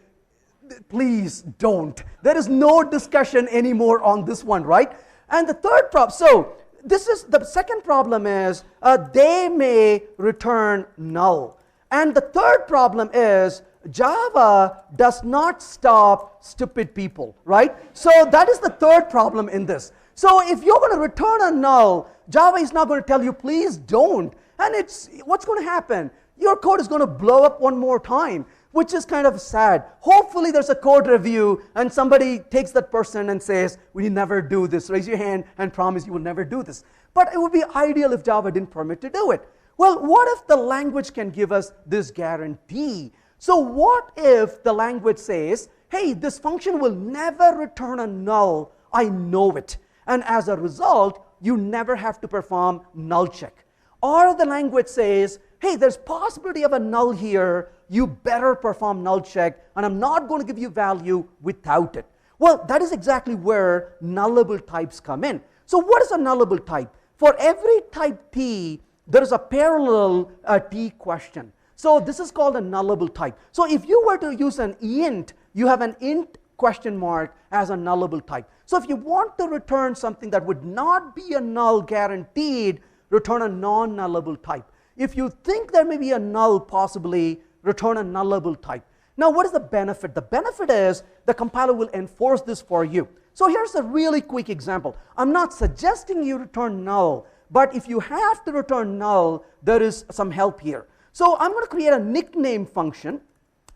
please don't. There is no discussion anymore on this one, right? And the third problem, so this is the second problem is they may return null. And the third problem is Java does not stop stupid people, right? So that is the third problem in this. So if you're going to return a null, Java is not going to tell you, please don't. And what's going to happen? Your code is going to blow up one more time, which is kind of sad. Hopefully there's a code review and somebody takes that person and says, we never do this. Raise your hand and promise you will never do this. But it would be ideal if Java didn't permit to do it. Well, what if the language can give us this guarantee? So what if the language says, hey, this function will never return a null. I know it. And as a result, you never have to perform null check. Or the language says, hey, there's possibility of a null here. You better perform null check, and I'm not going to give you value without it. Well, that is exactly where nullable types come in. So what is a nullable type? For every type P, there is a parallel T question. So this is called a nullable type. So if you were to use an int, you have an int question mark as a nullable type. So if you want to return something that would not be a null guaranteed, return a non-nullable type. If you think there may be a null, possibly return a nullable type. Now what is the benefit? The benefit is the compiler will enforce this for you. So here's a really quick example. I'm not suggesting you return null, but if you have to return null, there is some help here. So I'm going to create a nickname function,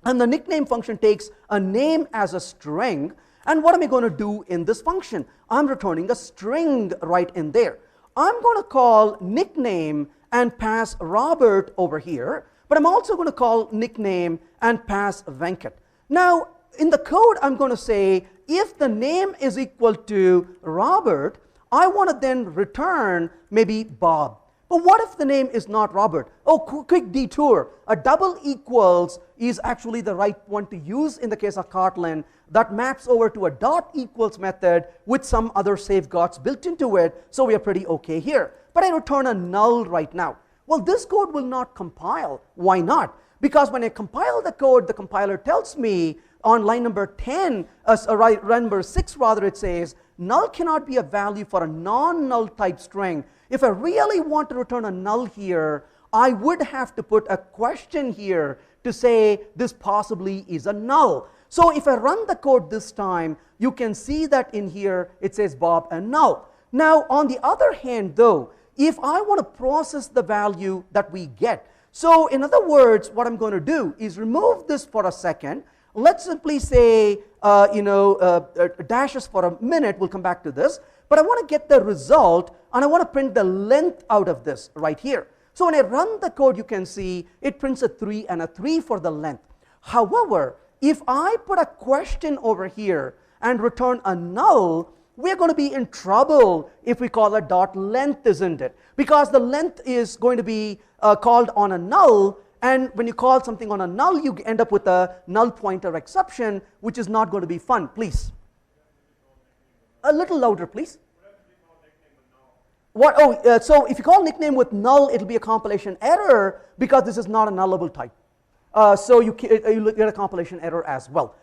and the nickname function takes a name as a string. And what am I going to do in this function? I'm returning a string right in there. I'm going to call nickname and pass Robert over here, but I'm also going to call nickname and pass Venkat. Now in the code I'm going to say if the name is equal to Robert, I want to then return maybe Bob. But what if the name is not Robert? Oh, quick detour. A double equals is actually the right one to use in the case of Kotlin. That maps over to a dot equals method with some other safeguards built into it, so we are pretty okay here. But I return a null right now. Well, this code will not compile. Why not? Because when I compile the code, the compiler tells me on line number 10, line number 6 rather, it says, null cannot be a value for a non-null type string. If I really want to return a null here, I would have to put a question here to say this possibly is a null. So if I run the code this time, you can see that in here it says Bob and null. Now on the other hand though, if I want to process the value that we get, so in other words, what I'm going to do is remove this for a second. Let's simply say, dashes for a minute, we'll come back to this. But I want to get the result, and I want to print the length out of this right here. So when I run the code, you can see it prints a 3 and a 3 for the length. However, if I put a question over here and return a null, we're going to be in trouble if we call a dot length, isn't it? Because the length is going to be called on a null, and when you call something on a null, you end up with a null pointer exception, which is not going to be fun. Please. A little louder, please. What? Oh, so if you call nickname with null, it'll be a compilation error because this is not a nullable type. So you get a compilation error as well.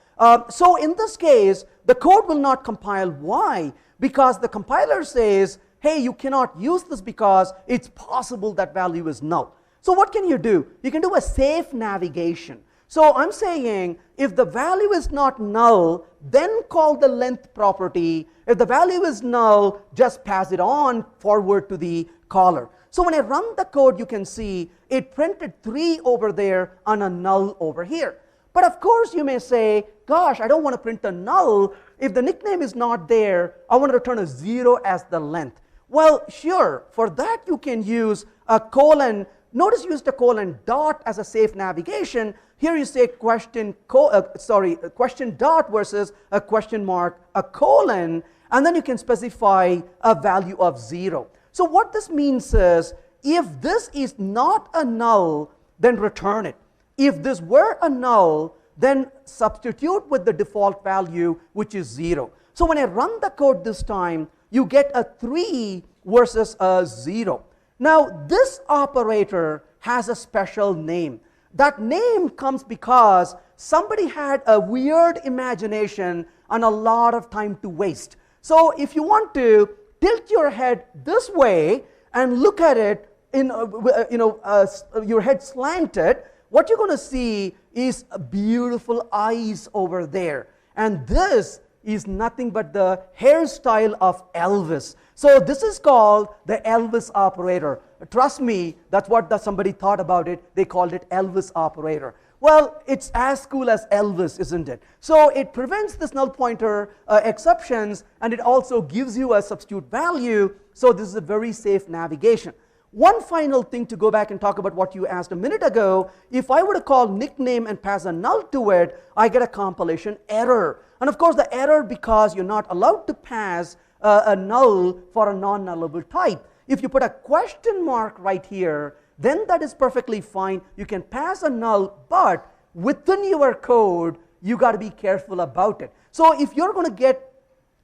So in this case, the code will not compile. Why? Because the compiler says, hey, you cannot use this because it's possible that value is null. So what can you do? You can do a safe navigation. So I'm saying if the value is not null, then call the length property. If the value is null, just pass it on forward to the caller. So when I run the code, you can see it printed 3 over there and a null over here. But of course you may say, gosh, I don't want to print a null. If the nickname is not there, I want to return a 0 as the length. Well, sure, for that you can use a colon. Notice you used a colon dot as a safe navigation. Here you say question dot versus a question mark, a colon, and then you can specify a value of 0. So what this means is, if this is not a null, then return it. If this were a null, then substitute with the default value, which is 0. So when I run the code this time, you get a 3 versus a 0. Now this operator has a special name. That name comes because somebody had a weird imagination and a lot of time to waste. So if you want to tilt your head this way and look at it in your head slanted, what you're going to see is beautiful eyes over there. And this is nothing but the hairstyle of Elvis. So this is called the Elvis operator. Trust me, that's what somebody thought about it. They called it Elvis operator. Well, it's as cool as Elvis, isn't it? So it prevents this null pointer exceptions, and it also gives you a substitute value. So this is a very safe navigation. One final thing to go back and talk about what you asked a minute ago. If I were to call nickname and pass a null to it, I get a compilation error. And of course the error because you're not allowed to pass a null for a non-nullable type. If you put a question mark right here, then that is perfectly fine. You can pass a null, but within your code, you got to be careful about it. So if you're going to get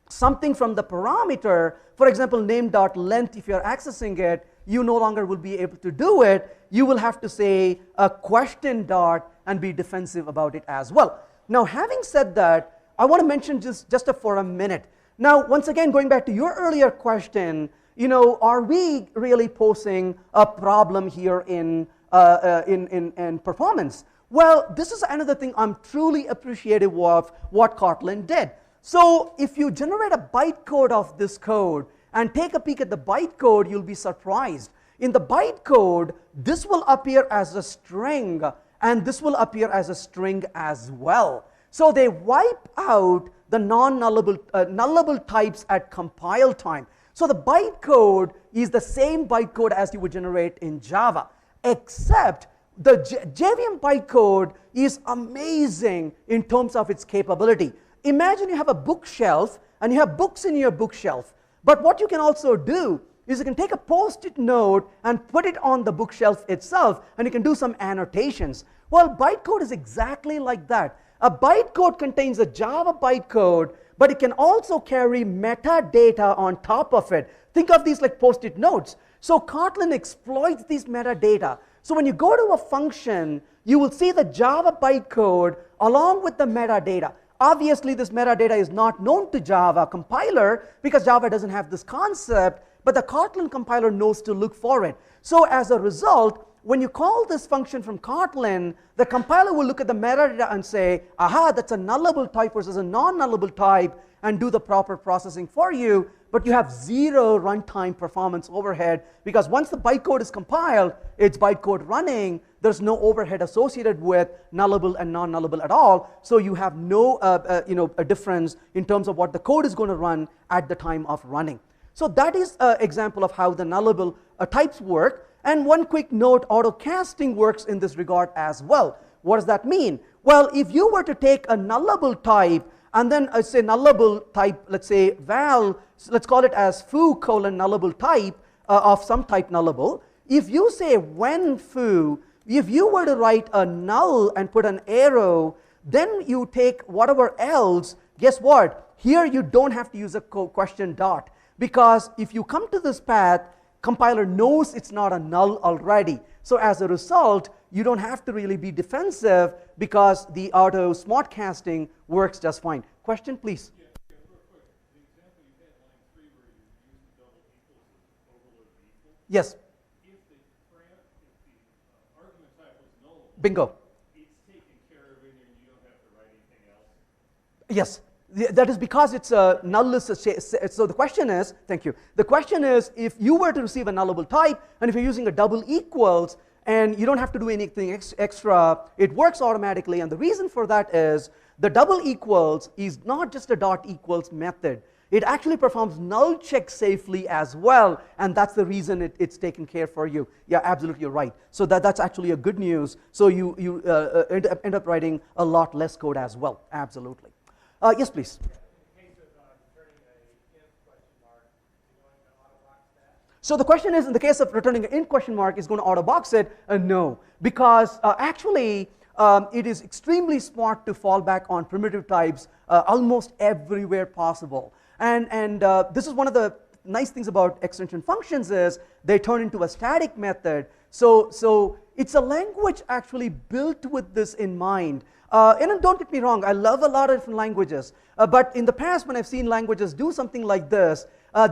something from the parameter, for example, name.length, if you're accessing it, you no longer will be able to do it. You will have to say a question dot and be defensive about it as well. Now, having said that, I want to mention just for a minute. Now, once again, going back to your earlier question, are we really posing a problem here in performance? Well, this is another thing I'm truly appreciative of what Kotlin did. So if you generate a bytecode of this code and take a peek at the bytecode, you'll be surprised. In the bytecode, this will appear as a string, and this will appear as a string as well. So they wipe out the nullable types at compile time. So the bytecode is the same bytecode as you would generate in Java, except the JVM bytecode is amazing in terms of its capability. Imagine you have a bookshelf and you have books in your bookshelf. But what you can also do is you can take a post-it note and put it on the bookshelf itself, and you can do some annotations. Well, bytecode is exactly like that. A bytecode contains a Java bytecode, but it can also carry metadata on top of it. Think of these like post-it notes. So Kotlin exploits these metadata. So when you go to a function, you will see the Java bytecode along with the metadata. Obviously, this metadata is not known to Java compiler because Java doesn't have this concept, but the Kotlin compiler knows to look for it. So as a result, when you call this function from Kotlin, the compiler will look at the metadata and say, aha, that's a nullable type versus a non-nullable type, and do the proper processing for you. But you have zero runtime performance overhead, because once the bytecode is compiled, it's bytecode running. There's no overhead associated with nullable and non-nullable at all. So you have no a difference in terms of what the code is going to run at the time of running. So that is an example of how the nullable types work. And one quick note, auto-casting works in this regard as well. What does that mean? Well, if you were to take a nullable type and then say nullable type, let's say val, let's call it as foo colon nullable type of some type nullable. If you say when foo, if you were to write a null and put an arrow, then you take whatever else, guess what? Here you don't have to use a question dot, because if you come to this path, compiler knows it's not a null already. So as a result, you don't have to really be defensive because the auto smart casting works just fine. Question, please. Yeah, real quick. The example you had, line 3, where you use the double equals as overload equal. Yes. If the argument type was null, Bingo. it's taken care of it and you don't have to write anything else. Yes. That is because it's a nulless. So the question is, thank you. The question is, if you were to receive a nullable type, and if you're using a double equals, and you don't have to do anything extra, it works automatically. And the reason for that is the double equals is not just a dot equals method. It actually performs null check safely as well, and that's the reason it's taken care for you. Yeah, absolutely, you're right. So that's actually a good news. So you end up writing a lot less code as well. Absolutely. Yes, please. So the question is, in the case of returning an int question mark, is going to auto box it? No, because actually it is extremely smart to fall back on primitive types almost everywhere possible. And this is one of the nice things about extension functions is they turn into a static method. So it's a language actually built with this in mind. And don't get me wrong, I love a lot of different languages. But in the past, when I've seen languages do something like this,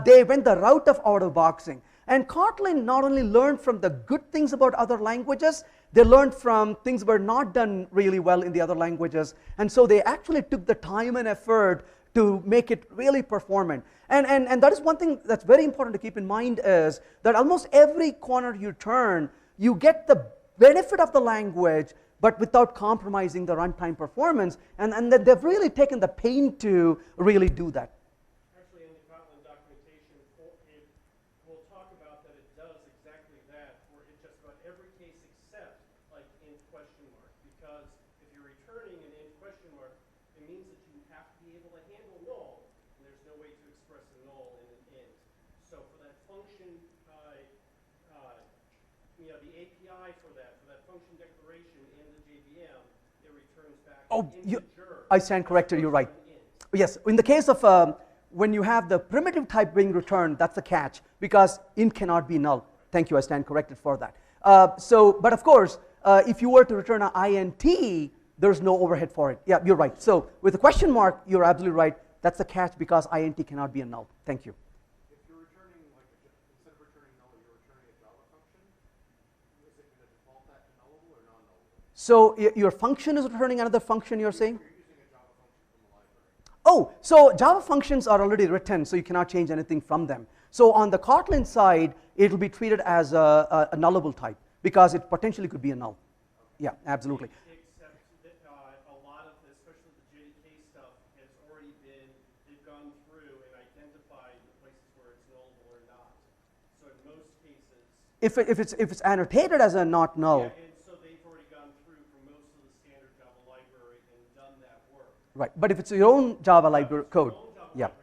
they went the route of auto-boxing. And Kotlin not only learned from the good things about other languages, they learned from things that were not done really well in the other languages. And so they actually took the time and effort to make it really performant. And that is one thing that's very important to keep in mind, is that almost every corner you turn, you get the benefit of the language, but without compromising the runtime performance. And they've really taken the pain to really do that. Actually, in the Kotlin documentation, it will talk about that it does exactly that for just about every case except like int question mark. Because if you're returning an int question mark, it means that you have to be able to handle null, and there's no way to express a null in an int. So for that function, the API for that function declaration in the JVM, it returns back an integer. I stand corrected, you're right. Yes, in the case of when you have the primitive type being returned, that's the catch, because int cannot be null. Thank you, I stand corrected for that. But of course, if you were to return an int, there's no overhead for it. Yeah, you're right. So with the question mark, you're absolutely right. That's the catch because int cannot be a null. Thank you. If you're returning, like, instead of returning null, you're returning a Java function, is it going to default that to nullable or non-nullable? So your function is returning another function, you're saying? You're using a Java function from the library. Oh, so Java functions are already written, so you cannot change anything from them. So on the Kotlin side, it will be treated as a nullable type because it potentially could be a null. Okay. Yeah, absolutely. Except that a lot of this, especially the JDK stuff, has already been, they've gone through and identified the places where it's nullable or not. So in most cases... If it's annotated as a not null. Yeah, and so they've already gone through for most of the standard Java library and done that work. Right, but if it's your own Java library code, yeah,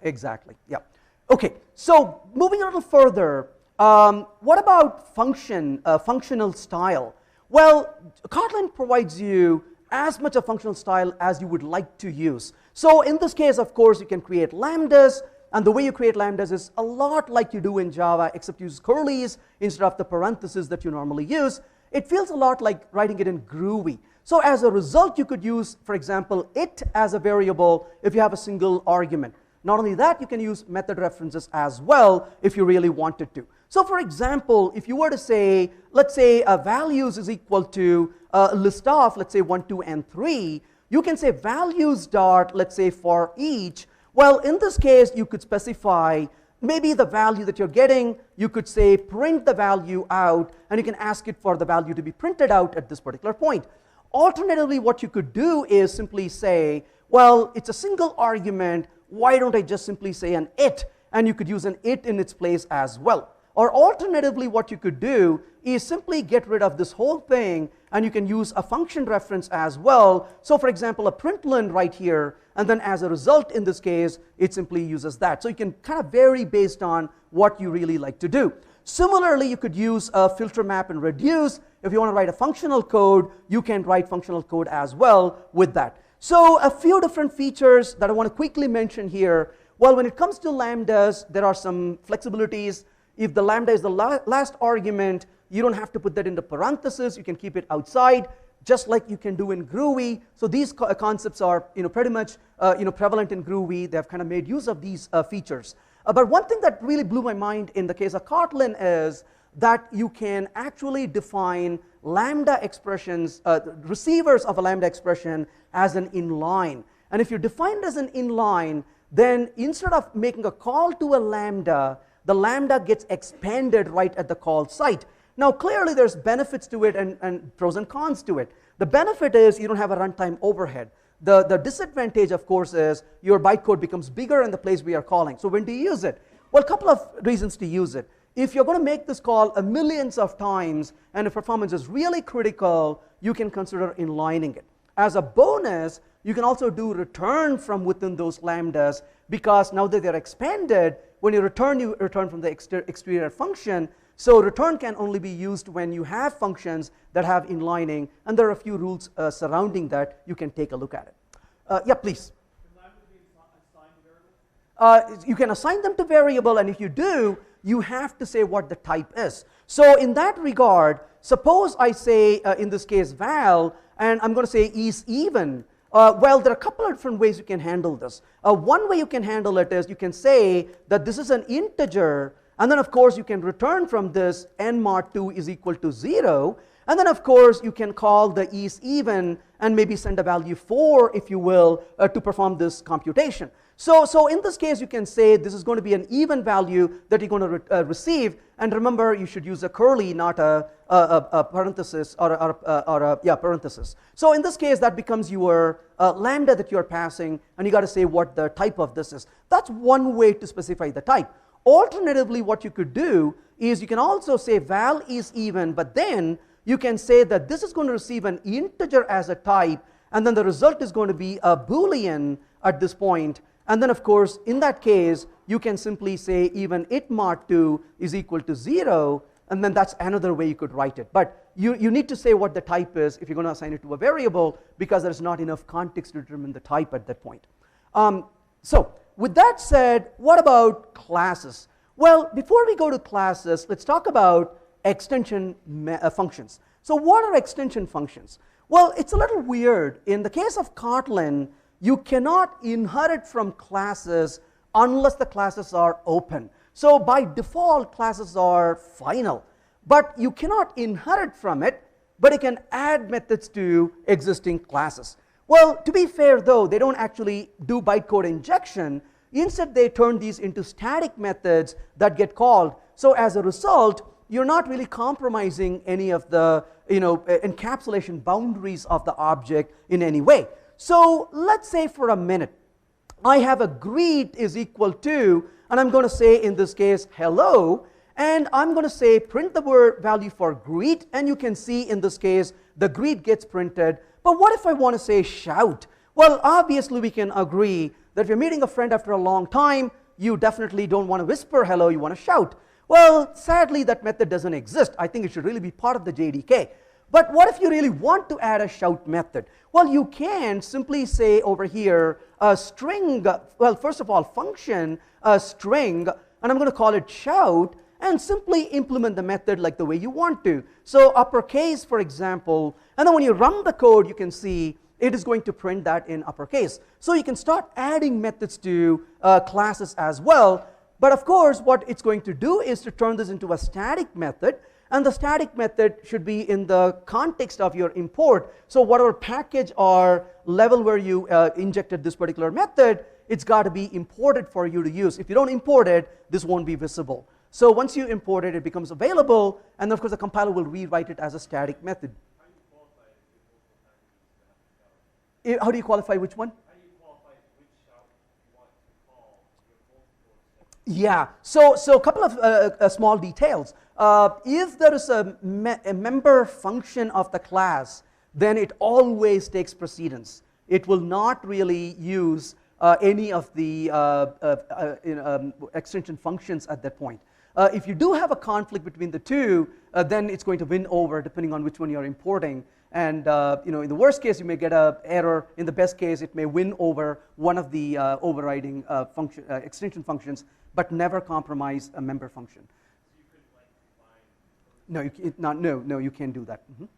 exactly, yeah. Okay, so moving a little further, what about functional style? Well, Kotlin provides you as much of functional style as you would like to use. So in this case, of course, you can create lambdas, and the way you create lambdas is a lot like you do in Java, except use curlies instead of the parentheses that you normally use. It feels a lot like writing it in Groovy. So as a result, you could use, for example, it as a variable if you have a single argument. Not only that, you can use method references as well if you really wanted to. So for example, if you were to say, let's say values is equal to a list of, let's say 1, 2, and 3, you can say values dot, let's say for each. Well, in this case, you could specify maybe the value that you're getting. You could say print the value out, and you can ask it for the value to be printed out at this particular point. Alternatively, what you could do is simply say, well, it's a single argument. Why don't I just simply say an it? And you could use an it in its place as well. Or alternatively, what you could do is simply get rid of this whole thing, and you can use a function reference as well. So for example, a println right here, and then as a result in this case, it simply uses that. So you can kind of vary based on what you really like to do. Similarly, you could use a filter map and reduce. If you want to write a functional code, you can write functional code as well with that. So a few different features that I want to quickly mention here. Well, when it comes to lambdas, there are some flexibilities. If the lambda is the last argument, you don't have to put that into parentheses. You can keep it outside, just like you can do in Groovy. So these concepts are pretty much prevalent in Groovy. They've kind of made use of these features. But one thing that really blew my mind in the case of Kotlin is that you can actually define lambda expressions, receivers of a lambda expression as an inline. And if you define it as an inline, then instead of making a call to a lambda, the lambda gets expanded right at the call site. Now clearly there's benefits to it and pros and cons to it. The benefit is you don't have a runtime overhead. The disadvantage, of course, is your bytecode becomes bigger in the place we are calling. So when do you use it? Well, a couple of reasons to use it. If you're going to make this call millions of times and the performance is really critical, you can consider inlining it. As a bonus, you can also do return from within those lambdas, because now that they're expanded, when you return from the exterior function. So return can only be used when you have functions that have inlining, and there are a few rules surrounding that. You can take a look at it. Yeah, please. Can lambda be assigned to variables? You can assign them to variable, and if you do, you have to say what the type is. So in that regard, suppose I say, in this case, val, and I'm going to say is even. Well, there are a couple of different ways you can handle this. One way you can handle it is you can say that this is an integer, and then of course you can return from this n mod 2 is equal to 0, and then of course you can call the is even and maybe send a value 4, if you will, to perform this computation. So in this case you can say this is going to be an even value that you're going to receive, and remember you should use a curly, not a parenthesis or a parenthesis. So in this case that becomes your lambda that you're passing, and you got to say what the type of this is. That's one way to specify the type. Alternatively, what you could do is you can also say val is even, but then you can say that this is going to receive an integer as a type, and then the result is going to be a Boolean at this point. And then of course in that case you can simply say even it mod 2 is equal to 0, and then that's another way you could write it. But you need to say what the type is if you're going to assign it to a variable, because there's not enough context to determine the type at that point. So with that said, what about classes? Well, before we go to classes, let's talk about extension functions. So what are extension functions? Well, it's a little weird. In the case of Kotlin, you cannot inherit from classes unless the classes are open. So by default, classes are final. But you cannot inherit from it, but you can add methods to existing classes. Well, to be fair though, they don't actually do bytecode injection. Instead, they turn these into static methods that get called. So as a result, you're not really compromising any of the encapsulation boundaries of the object in any way. So let's say for a minute, I have a greet is equal to, and I'm going to say in this case, hello, and I'm going to say print the word value for greet, and you can see in this case, the greet gets printed. But what if I want to say shout? Well, obviously we can agree that if you're meeting a friend after a long time, you definitely don't want to whisper hello, you want to shout. Well, sadly, that method doesn't exist. I think it should really be part of the JDK. But what if you really want to add a shout method? Well, you can simply say over here a string, well, first of all, function, a string, and I'm going to call it shout, and simply implement the method like the way you want to. So uppercase, for example, and then when you run the code, you can see it is going to print that in uppercase. So you can start adding methods to classes as well. But of course, what it's going to do is to turn this into a static method, and the static method should be in the context of your import. So whatever package or level where you injected this particular method, it's got to be imported for you to use. If you don't import it, this won't be visible. So once you import it, it becomes available, and of course the compiler will rewrite it as a static method. How do you qualify which one? Yeah, so a couple of small details. If there is a member function of the class, then it always takes precedence. It will not really use any of the extension functions at that point. If you do have a conflict between the two, then it's going to win over depending on which one you're importing. And in the worst case, you may get an error. In the best case, it may win over one of the overriding extension functions, but never compromise a member function. So you couldn't like define. No, you can't do that. And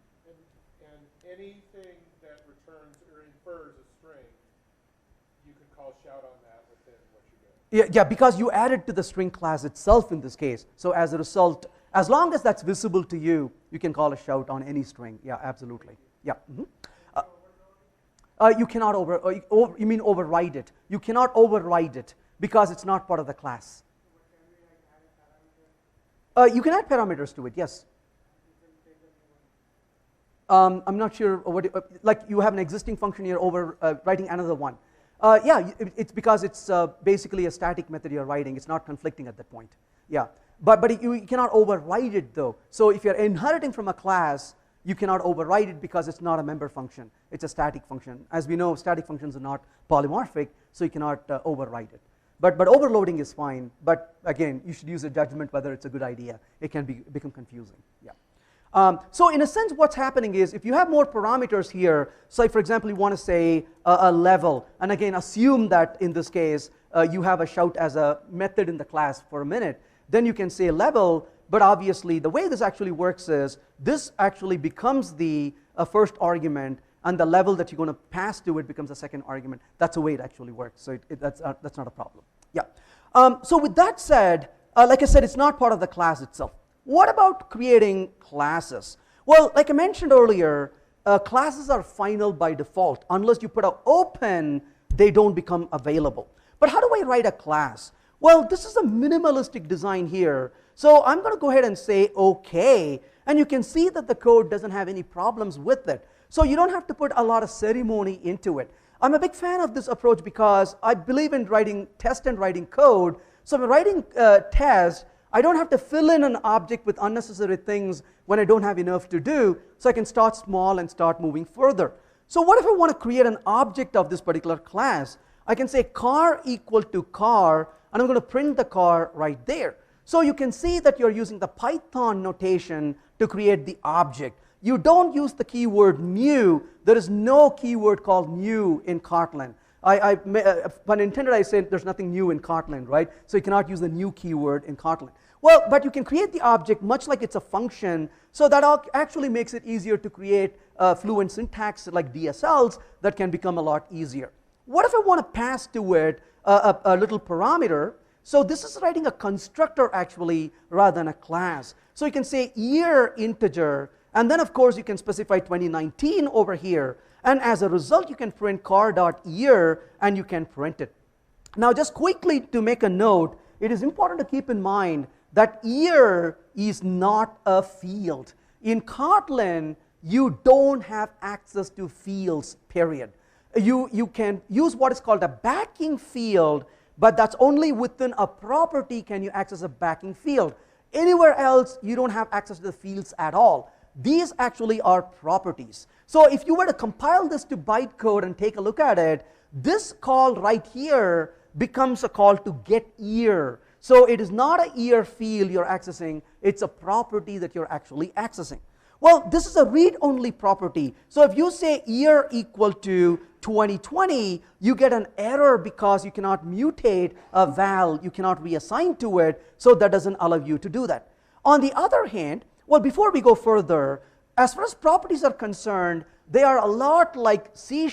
anything that returns or infers a string, you can call shout on that within what you're doing. Yeah, because you added to the string class itself in this case. So as a result, as long as that's visible to you, you can call a shout on any string. Yeah, absolutely. Yeah. You cannot you mean override it. You cannot override it because it's not part of the class. You can add parameters to it, yes. I'm not sure what, like you have an existing function, you're overwriting another one. Yeah, it's because it's basically a static method you're writing. It's not conflicting at that point. Yeah, but you cannot override it though. So if you're inheriting from a class, you cannot override it because it's not a member function. It's a static function. As we know, static functions are not polymorphic, so you cannot override it. But overloading is fine. But again, you should use a judgment whether it's a good idea. It can become confusing. Yeah. So in a sense, what's happening is if you have more parameters here, so for example, you want to say a level, and again, assume that in this case, you have a shout as a method in the class for a minute, then you can say level, but obviously the way this actually works is this actually becomes the first argument, and the level that you're going to pass to it becomes a second argument. That's the way it actually works, so that's not a problem. Yeah. So with that said, like I said, it's not part of the class itself. What about creating classes? Well, like I mentioned earlier, classes are final by default. Unless you put an open, they don't become available. But how do I write a class? Well, this is a minimalistic design here. So I'm going to go ahead and say OK. And you can see that the code doesn't have any problems with it. So you don't have to put a lot of ceremony into it. I'm a big fan of this approach because I believe in writing test and writing code. So when writing test, I don't have to fill in an object with unnecessary things when I don't have enough to do, so I can start small and start moving further. So what if I want to create an object of this particular class? I can say car equal to car, and I'm going to print the car right there. So you can see that you're using the Python notation to create the object. You don't use the keyword new. There is no keyword called new in Kotlin. pun intended, I said there's nothing new in Kotlin, right? So you cannot use the new keyword in Kotlin. Well, but you can create the object much like it's a function, so that actually makes it easier to create fluent syntax like DSLs that can become a lot easier. What if I want to pass to it a little parameter? So this is writing a constructor actually rather than a class. So you can say year integer, and then of course you can specify 2019 over here, and as a result you can print car.year and you can print it. Now just quickly to make a note, it is important to keep in mind that year is not a field. In Kotlin, you don't have access to fields, period. You can use what is called a backing field, but that's only within a property can you access a backing field. Anywhere else, you don't have access to the fields at all. These actually are properties. So if you were to compile this to bytecode and take a look at it, this call right here becomes a call to get year. So it is not a year field you're accessing, it's a property that you're actually accessing. Well, this is a read-only property. So if you say year equal to 2020, you get an error because you cannot mutate a val, you cannot reassign to it, so that doesn't allow you to do that. On the other hand, well, before we go further, as far as properties are concerned, they are a lot like C#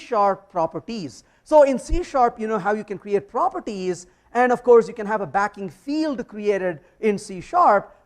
properties. So in C#, you know how you can create properties, and of course you can have a backing field created in C#.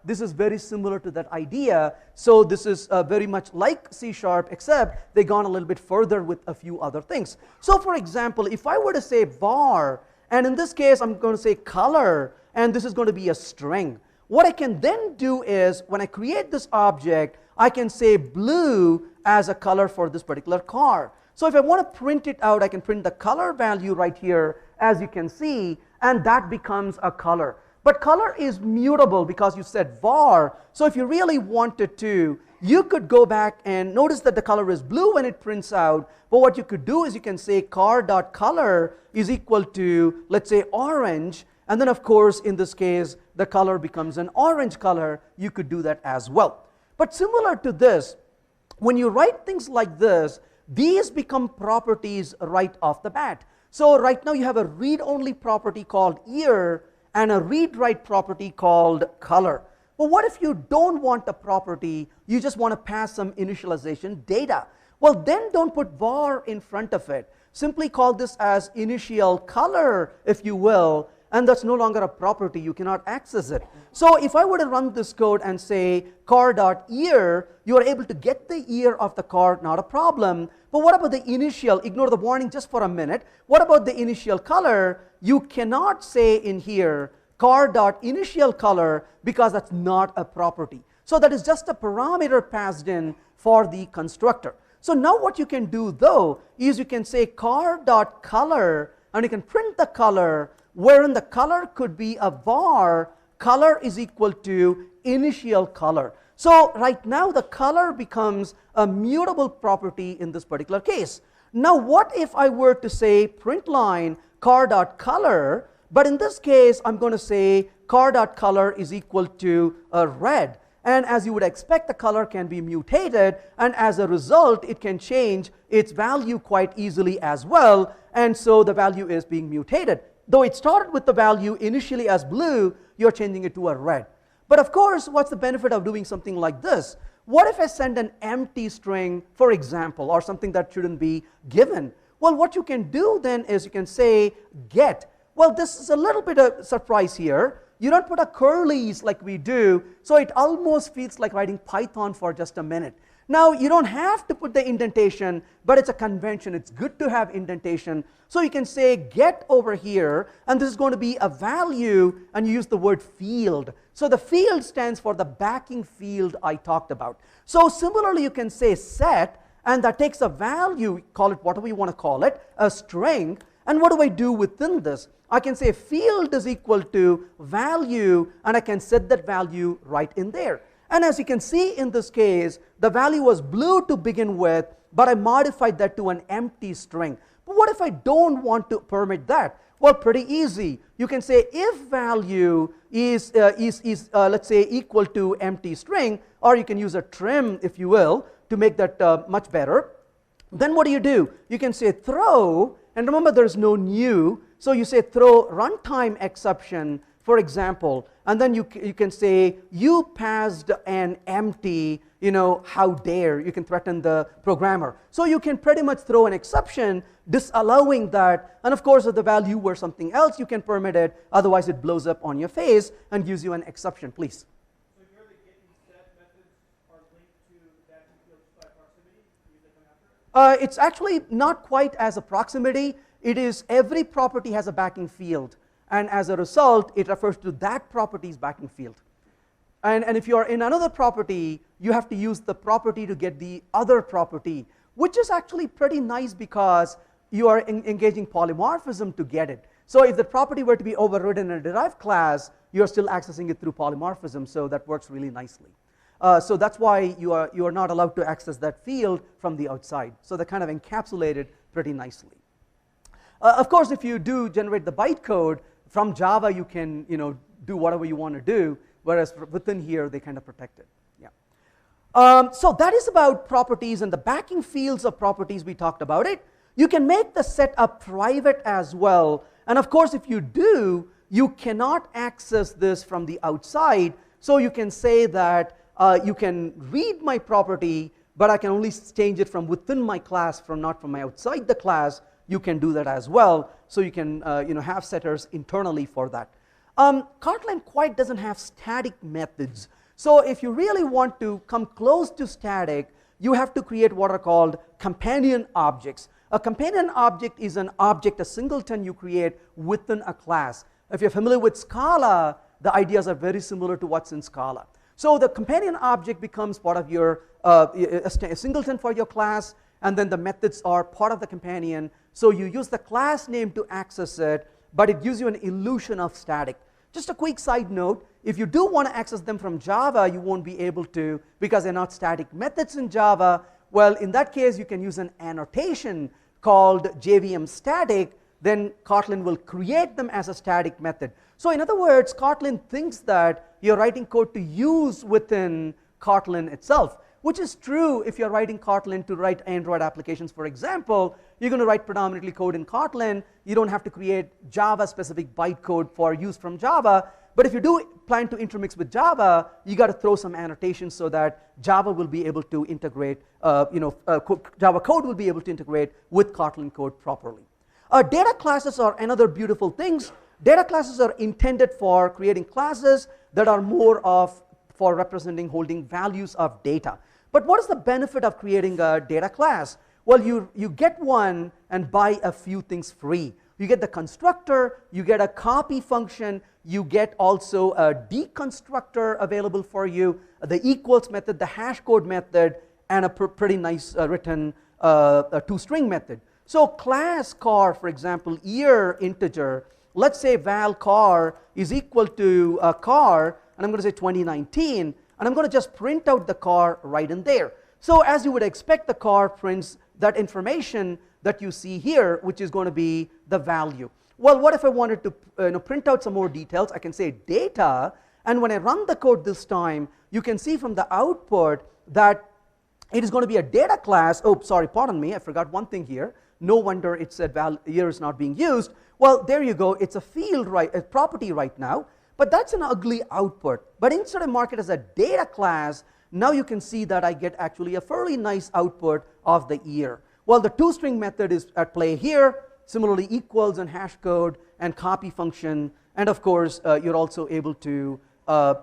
This is very similar to that idea. So this is very much like C#, except they've gone a little bit further with a few other things. So for example, if I were to say var, and in this case I'm going to say color, and this is going to be a string. What I can then do is, when I create this object, I can say blue as a color for this particular car. So if I want to print it out, I can print the color value right here, as you can see, and that becomes a color. But color is mutable because you said var. So if you really wanted to, you could go back and notice that the color is blue when it prints out. But what you could do is you can say car.color is equal to, let's say, orange. And then of course, in this case, the color becomes an orange color. You could do that as well. But similar to this, when you write things like this, these become properties right off the bat. So right now you have a read-only property called year and a read-write property called color. But what if you don't want a property, you just want to pass some initialization data? Well, then don't put var in front of it. Simply call this as initial color, if you will, and that's no longer a property. You cannot access it. So if I were to run this code and say car.year, you are able to get the year of the car, not a problem. But what about the initial? Ignore the warning just for a minute. What about the initial color? You cannot say in here car.initial color because that's not a property. So that is just a parameter passed in for the constructor. So now what you can do though is you can say car.color, and you can print the color, wherein the color could be a var, color is equal to initial color. So right now the color becomes a mutable property in this particular case. Now what if I were to say print line car.color, but in this case I'm going to say car.color is equal to red. And as you would expect, the color can be mutated, and as a result it can change its value quite easily as well, and so the value is being mutated. Though it started with the value initially as blue, you're changing it to a red. But of course, what's the benefit of doing something like this? What if I send an empty string, for example, or something that shouldn't be given? Well, what you can do then is you can say get. Well, this is a little bit of surprise here. You don't put a curlies like we do, so it almost feels like writing Python for just a minute. Now, you don't have to put the indentation, but it's a convention. It's good to have indentation. So you can say get over here, and this is going to be a value, and you use the word field. So the field stands for the backing field I talked about. So similarly, you can say set, and that takes a value, call it whatever you want to call it, a string. And what do I do within this? I can say field is equal to value, and I can set that value right in there. And as you can see in this case, the value was blue to begin with, but I modified that to an empty string. But what if I don't want to permit that? Well, pretty easy. You can say if value is let's say equal to empty string, or you can use a trim, if you will, to make that much better. Then what do? You can say throw, and remember there's no new, so you say throw runtime exception, for example, and then you can say you passed an empty, how dare, you can threaten the programmer. So you can pretty much throw an exception disallowing that, and of course if the value were something else you can permit it, otherwise it blows up on your face and gives you an exception. Please. So here the get and set methods are linked to that field by proximity? You get them after it? It's actually not quite as a proximity. It is every property has a backing field, and as a result it refers to that property's backing field. And if you are in another property, you have to use the property to get the other property, which is actually pretty nice because you are engaging polymorphism to get it. So if the property were to be overridden in a derived class, you are still accessing it through polymorphism, so that works really nicely. So that's why you are not allowed to access that field from the outside. So they're kind of encapsulated pretty nicely. Of course, if you do generate the bytecode from Java, you can do whatever you want to do, whereas within here they kind of protect it. Yeah. So that is about properties and the backing fields of properties. We talked about it. You can make the setup private as well, and of course if you do, you cannot access this from the outside. So you can say that you can read my property, but I can only change it from within my class, not from my outside the class. You can do that as well. So you can have setters internally for that. Kotlin quite doesn't have static methods. So if you really want to come close to static, you have to create what are called companion objects. A companion object is an object, a singleton you create within a class. If you're familiar with Scala, the ideas are very similar to what's in Scala. So the companion object becomes part of your a singleton for your class, and then the methods are part of the companion. So you use the class name to access it, but it gives you an illusion of static. Just a quick side note, if you do want to access them from Java, you won't be able to because they're not static methods in Java. Well, in that case, you can use an annotation called JVM static. Then Kotlin will create them as a static method. So in other words, Kotlin thinks that you're writing code to use within Kotlin itself, which is true if you're writing Kotlin to write Android applications, for example. You're going to write predominantly code in Kotlin. You don't have to create Java-specific bytecode for use from Java. But if you do plan to intermix with Java, you got to throw some annotations so that Java will be able to integrate, Java code will be able to integrate with Kotlin code properly. Data classes are another beautiful things. Data classes are intended for creating classes that are more for representing holding values of data. But what is the benefit of creating a data class? Well, you get one and buy a few things free. You get the constructor, you get a copy function, you get also a deconstructor available for you, the equals method, the hash code method, and a pretty nice written two-string method. So class car, for example, year integer, let's say val car is equal to car, and I'm going to say 2019, and I'm going to just print out the car right in there. So as you would expect, the car prints that information that you see here, which is going to be the value. Well, what if I wanted to print out some more details? I can say data, and when I run the code this time, you can see from the output that it is going to be a data class. Oh, sorry, pardon me, I forgot one thing here. No wonder it said year is not being used. Well, there you go. It's a field, a property right now, but that's an ugly output. But instead of mark it as a data class, now you can see that I get actually a fairly nice output of the year. Well, the two-string method is at play here. Similarly, equals and hash code and copy function, and of course, you're also able to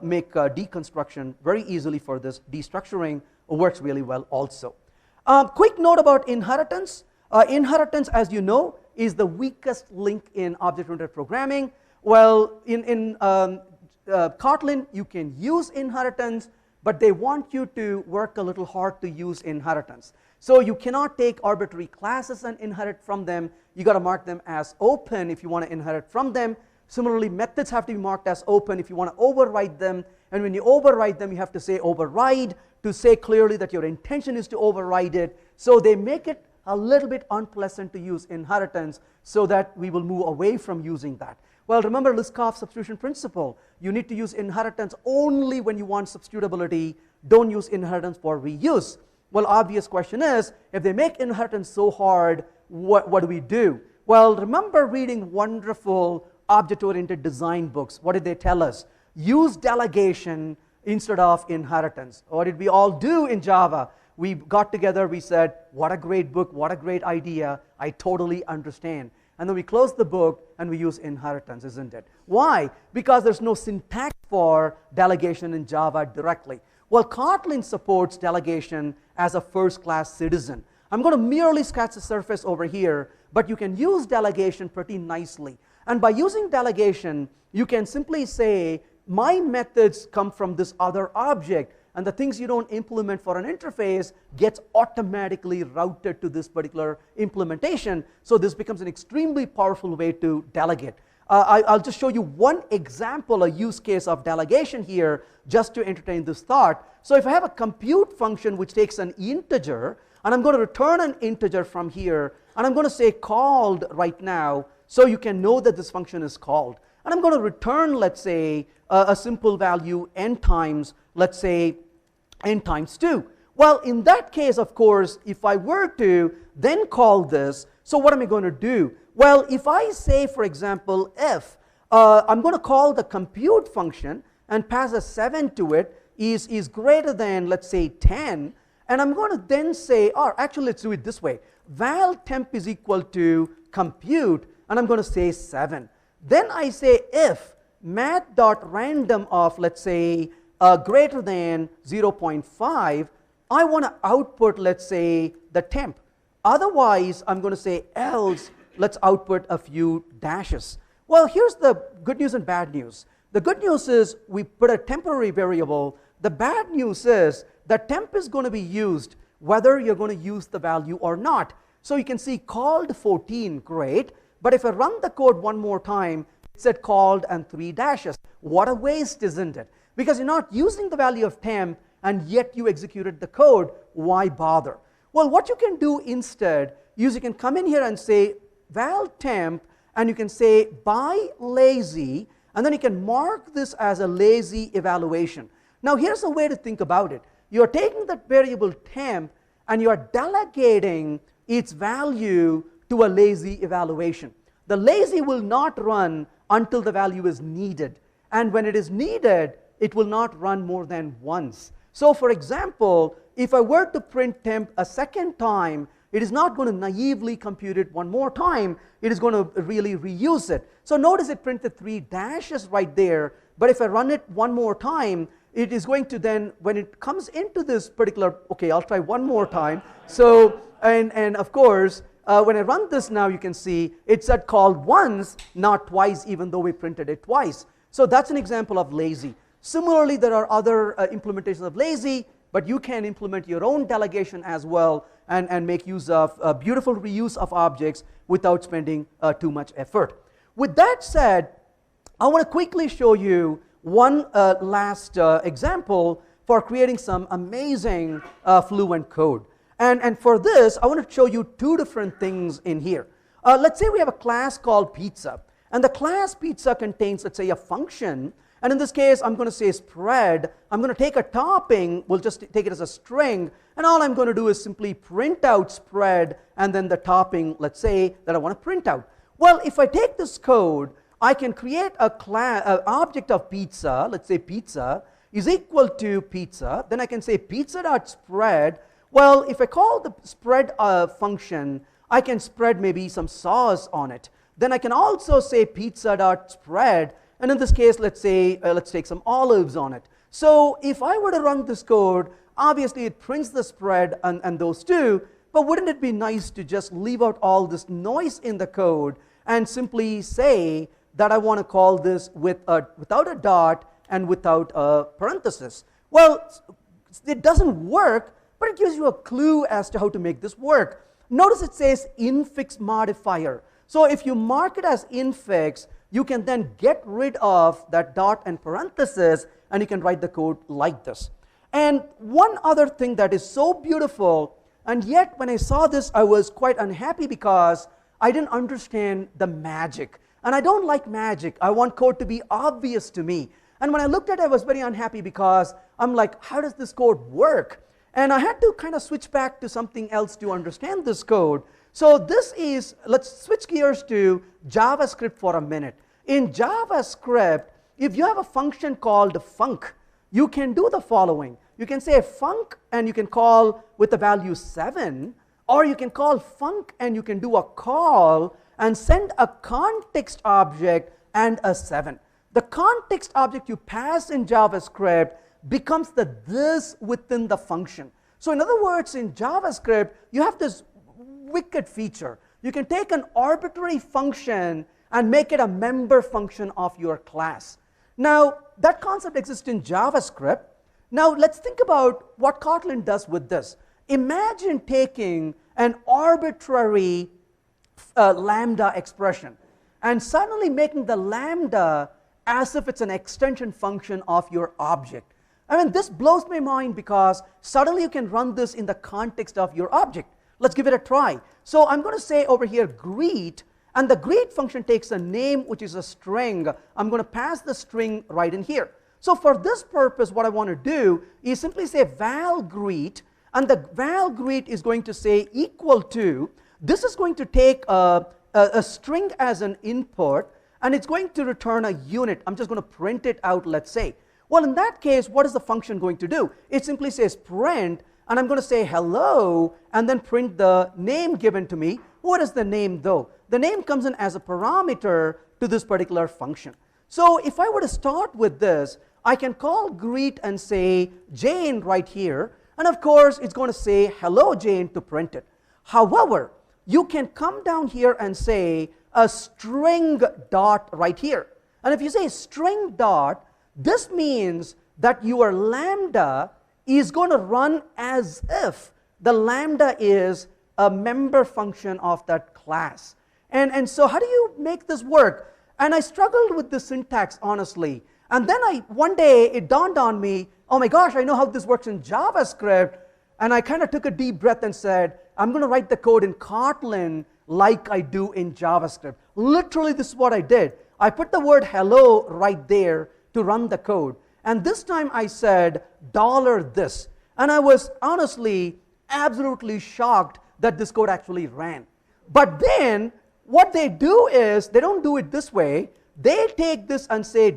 make deconstruction very easily for this. Destructuring works really well also. Quick note about inheritance. Inheritance, as you know, is the weakest link in object-oriented programming. Well, in Kotlin, you can use inheritance, but they want you to work a little hard to use inheritance. So you cannot take arbitrary classes and inherit from them. You got to mark them as open if you want to inherit from them. Similarly, methods have to be marked as open if you want to override them. And when you override them, you have to say override to say clearly that your intention is to override it. So they make it a little bit unpleasant to use inheritance so that we will move away from using that. Well, remember Liskov's substitution principle. You need to use inheritance only when you want substitutability. Don't use inheritance for reuse. Well, obvious question is, if they make inheritance so hard, what do we do? Well, remember reading wonderful object-oriented design books. What did they tell us? Use delegation instead of inheritance. What did we all do in Java? We got together, we said, what a great book, what a great idea, I totally understand. And then we close the book and we use inheritance, isn't it? Why? Because there's no syntax for delegation in Java directly. Well, Kotlin supports delegation as a first-class citizen. I'm going to merely scratch the surface over here, but you can use delegation pretty nicely. And by using delegation, you can simply say, my methods come from this other object, and the things you don't implement for an interface gets automatically routed to this particular implementation. So this becomes an extremely powerful way to delegate. I'll just show you one example, a use case of delegation here, just to entertain this thought. So if I have a compute function which takes an integer, and I'm going to return an integer from here, and I'm going to say called right now, so you can know that this function is called. And I'm going to return, let's say, a simple value n times, let's say, n times 2. Well, in that case, of course, if I were to then call this, so what am I going to do? Well, if I say, for example, if I'm going to call the compute function and pass a 7 to it is greater than, let's say, 10, and I'm going to then say, or actually, let's do it this way. Val temp is equal to compute, and I'm going to say 7. Then I say if math.random of, let's say, greater than 0.5, I want to output, let's say, the temp. Otherwise, I'm going to say else, let's output a few dashes. Well, here's the good news and bad news. The good news is we put a temporary variable. The bad news is that temp is going to be used whether you're going to use the value or not. So you can see called 14, great. But if I run the code one more time, it said called and 3 dashes. What a waste, isn't it? Because you're not using the value of temp and yet you executed the code. Why bother? Well, what you can do instead is you can come in here and say val temp, and you can say by lazy, and then you can mark this as a lazy evaluation. Now here's a way to think about it. You're taking that variable temp and you're delegating its value to a lazy evaluation. The lazy will not run until the value is needed, and when it is needed, it will not run more than once. So for example, if I were to print temp a second time, it is not going to naively compute it one more time. It is going to really reuse it. So notice it printed 3 dashes right there, but if I run it one more time, it is going to then, when it comes into this particular, okay, I'll try one more time. So, and of course, when I run this now, you can see it said called once, not twice, even though we printed it twice. So that's an example of lazy. Similarly, there are other implementations of lazy, but you can implement your own delegation as well and make use of beautiful reuse of objects without spending too much effort. With that said, I want to quickly show you one last example for creating some amazing Fluent code. And for this, I want to show you 2 different things in here. Let's say we have a class called pizza, and the class pizza contains, let's say, a function. And in this case, I'm going to say spread. I'm going to take a topping. We'll just take it as a string. And all I'm going to do is simply print out spread and then the topping, let's say, that I want to print out. Well, if I take this code, I can create an object of pizza. Let's say pizza is equal to pizza. Then I can say pizza.spread. Well, if I call the spread function, I can spread maybe some sauce on it. Then I can also say pizza.spread. And in this case, let's say, let's take some olives on it. So if I were to run this code, obviously it prints the spread and those 2, but wouldn't it be nice to just leave out all this noise in the code and simply say that I want to call this without a dot and without a parenthesis? Well, it doesn't work, but it gives you a clue as to how to make this work. Notice it says infix modifier. So if you mark it as infix, you can then get rid of that dot and parenthesis, and you can write the code like this. And one other thing that is so beautiful, and yet when I saw this, I was quite unhappy because I didn't understand the magic. And I don't like magic. I want code to be obvious to me. And when I looked at it, I was very unhappy because I'm like, how does this code work? And I had to kind of switch back to something else to understand this code. So this is, let's switch gears to JavaScript for a minute. In JavaScript, if you have a function called func, you can do the following. You can say func and you can call with the value 7, or you can call func and you can do a call and send a context object and a 7. The context object you pass in JavaScript becomes the this within the function. So in other words, in JavaScript, you have this wicked feature. You can take an arbitrary function and make it a member function of your class. Now, that concept exists in JavaScript. Now, let's think about what Kotlin does with this. Imagine taking an arbitrary lambda expression and suddenly making the lambda as if it's an extension function of your object. I mean, this blows my mind because suddenly you can run this in the context of your object. Let's give it a try. So I'm going to say over here greet, and the greet function takes a name which is a string. I'm going to pass the string right in here. So for this purpose, what I want to do is simply say val greet, and the val greet is going to say equal to, this is going to take a string as an input, and it's going to return a unit. I'm just going to print it out, let's say. Well, in that case, what is the function going to do? It simply says print, and I'm going to say hello, and then print the name given to me. What is the name though? The name comes in as a parameter to this particular function. So if I were to start with this, I can call greet and say Jane right here, and of course it's going to say hello Jane to print it. However, you can come down here and say a string dot right here. And if you say string dot, this means that your lambda is going to run as if the lambda is a member function of that class. And so how do you make this work? And I struggled with the syntax, honestly. And then one day it dawned on me, oh my gosh, I know how this works in JavaScript. And I kind of took a deep breath and said, I'm going to write the code in Kotlin like I do in JavaScript. Literally, this is what I did. I put the word hello right there to run the code. And this time I said $this. And I was honestly absolutely shocked that this code actually ran. But then what they do is, they don't do it this way. They take this and say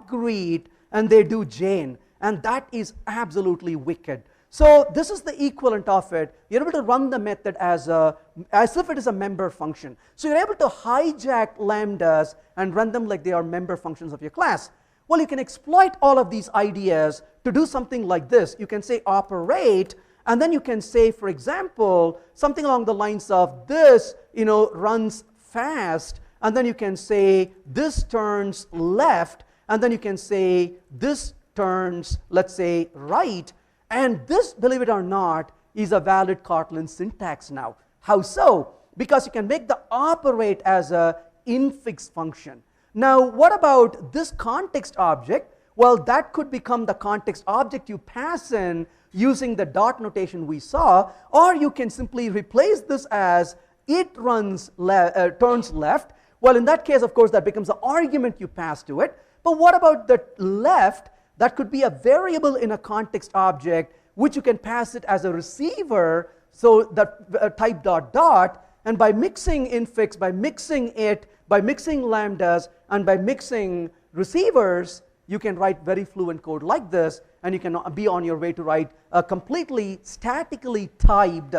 .greet, and they do Jane. And that is absolutely wicked. So this is the equivalent of it. You're able to run the method as if it is a member function. So you're able to hijack lambdas and run them like they are member functions of your class. Well, you can exploit all of these ideas to do something like this. You can say operate, and then you can say, for example, something along the lines of this, runs fast, and then you can say this turns left, and then you can say this turns, let's say, right. And this, believe it or not, is a valid Kotlin syntax now. How so? Because you can make the operate as a infix function. Now, what about this context object? Well, that could become the context object you pass in using the dot notation we saw, or you can simply replace this as it turns left. Well, in that case, of course, that becomes the argument you pass to it. But what about the left? That could be a variable in a context object, which you can pass it as a receiver, so that type dot, and by mixing infix, by mixing it, by mixing lambdas, and by mixing receivers, you can write very fluent code like this, and you can be on your way to write a completely statically typed,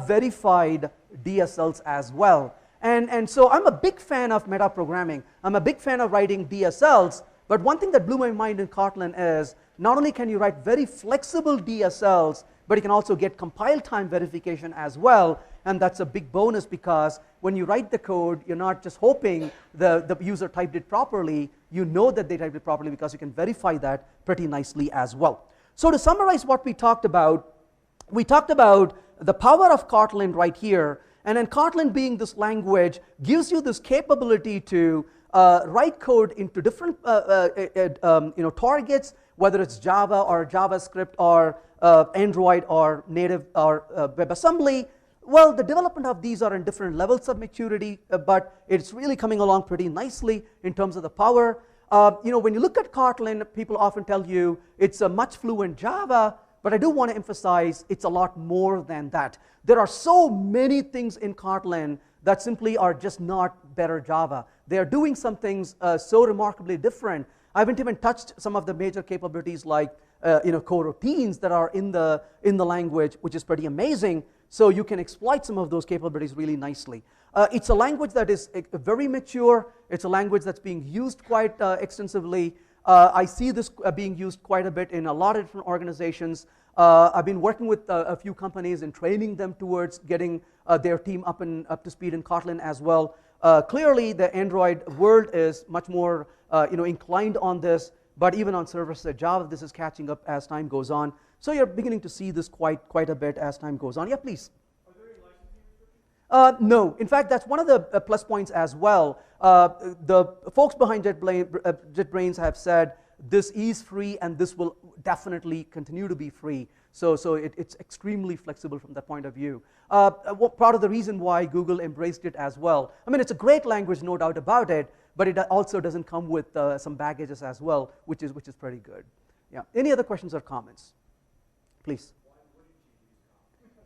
verified DSLs as well. And so I'm a big fan of metaprogramming. I'm a big fan of writing DSLs, but one thing that blew my mind in Kotlin is not only can you write very flexible DSLs, but you can also get compile time verification as well. And that's a big bonus, because when you write the code, you're not just hoping the user typed it properly. You know that they typed it properly because you can verify that pretty nicely as well. So to summarize what we talked about the power of Kotlin right here. And then Kotlin, being this language, gives you this capability to write code into different targets, whether it's Java or JavaScript or Android or native or WebAssembly. Well, the development of these are in different levels of maturity, but it's really coming along pretty nicely in terms of the power. When you look at Kotlin, people often tell you it's a much fluent Java, But I do want to emphasize it's a lot more than that. There are so many things in Kotlin that simply are just not better Java. They are doing some things so remarkably different. I haven't even touched some of the major capabilities like coroutines that are in the language, which is pretty amazing. So you can exploit some of those capabilities really nicely. It's a language that is very mature. It's a language that's being used quite extensively. I see this being used quite a bit in a lot of different organizations. I've been working with a few companies and training them towards getting their team up to speed in Kotlin as well. Clearly, the Android world is much more inclined on this, but even on server-side Java, this is catching up as time goes on. So you're beginning to see this quite a bit as time goes on. Yeah, please. Are there any licensing restrictions? No. In fact, that's one of the plus points as well. The folks behind JetBrains have said this is free, and this will definitely continue to be free. So it's extremely flexible from that point of view. Part of the reason why Google embraced it as well. I mean, it's a great language, no doubt about it, but it also doesn't come with some baggages as well, which is pretty good. Yeah. Any other questions or comments? Please.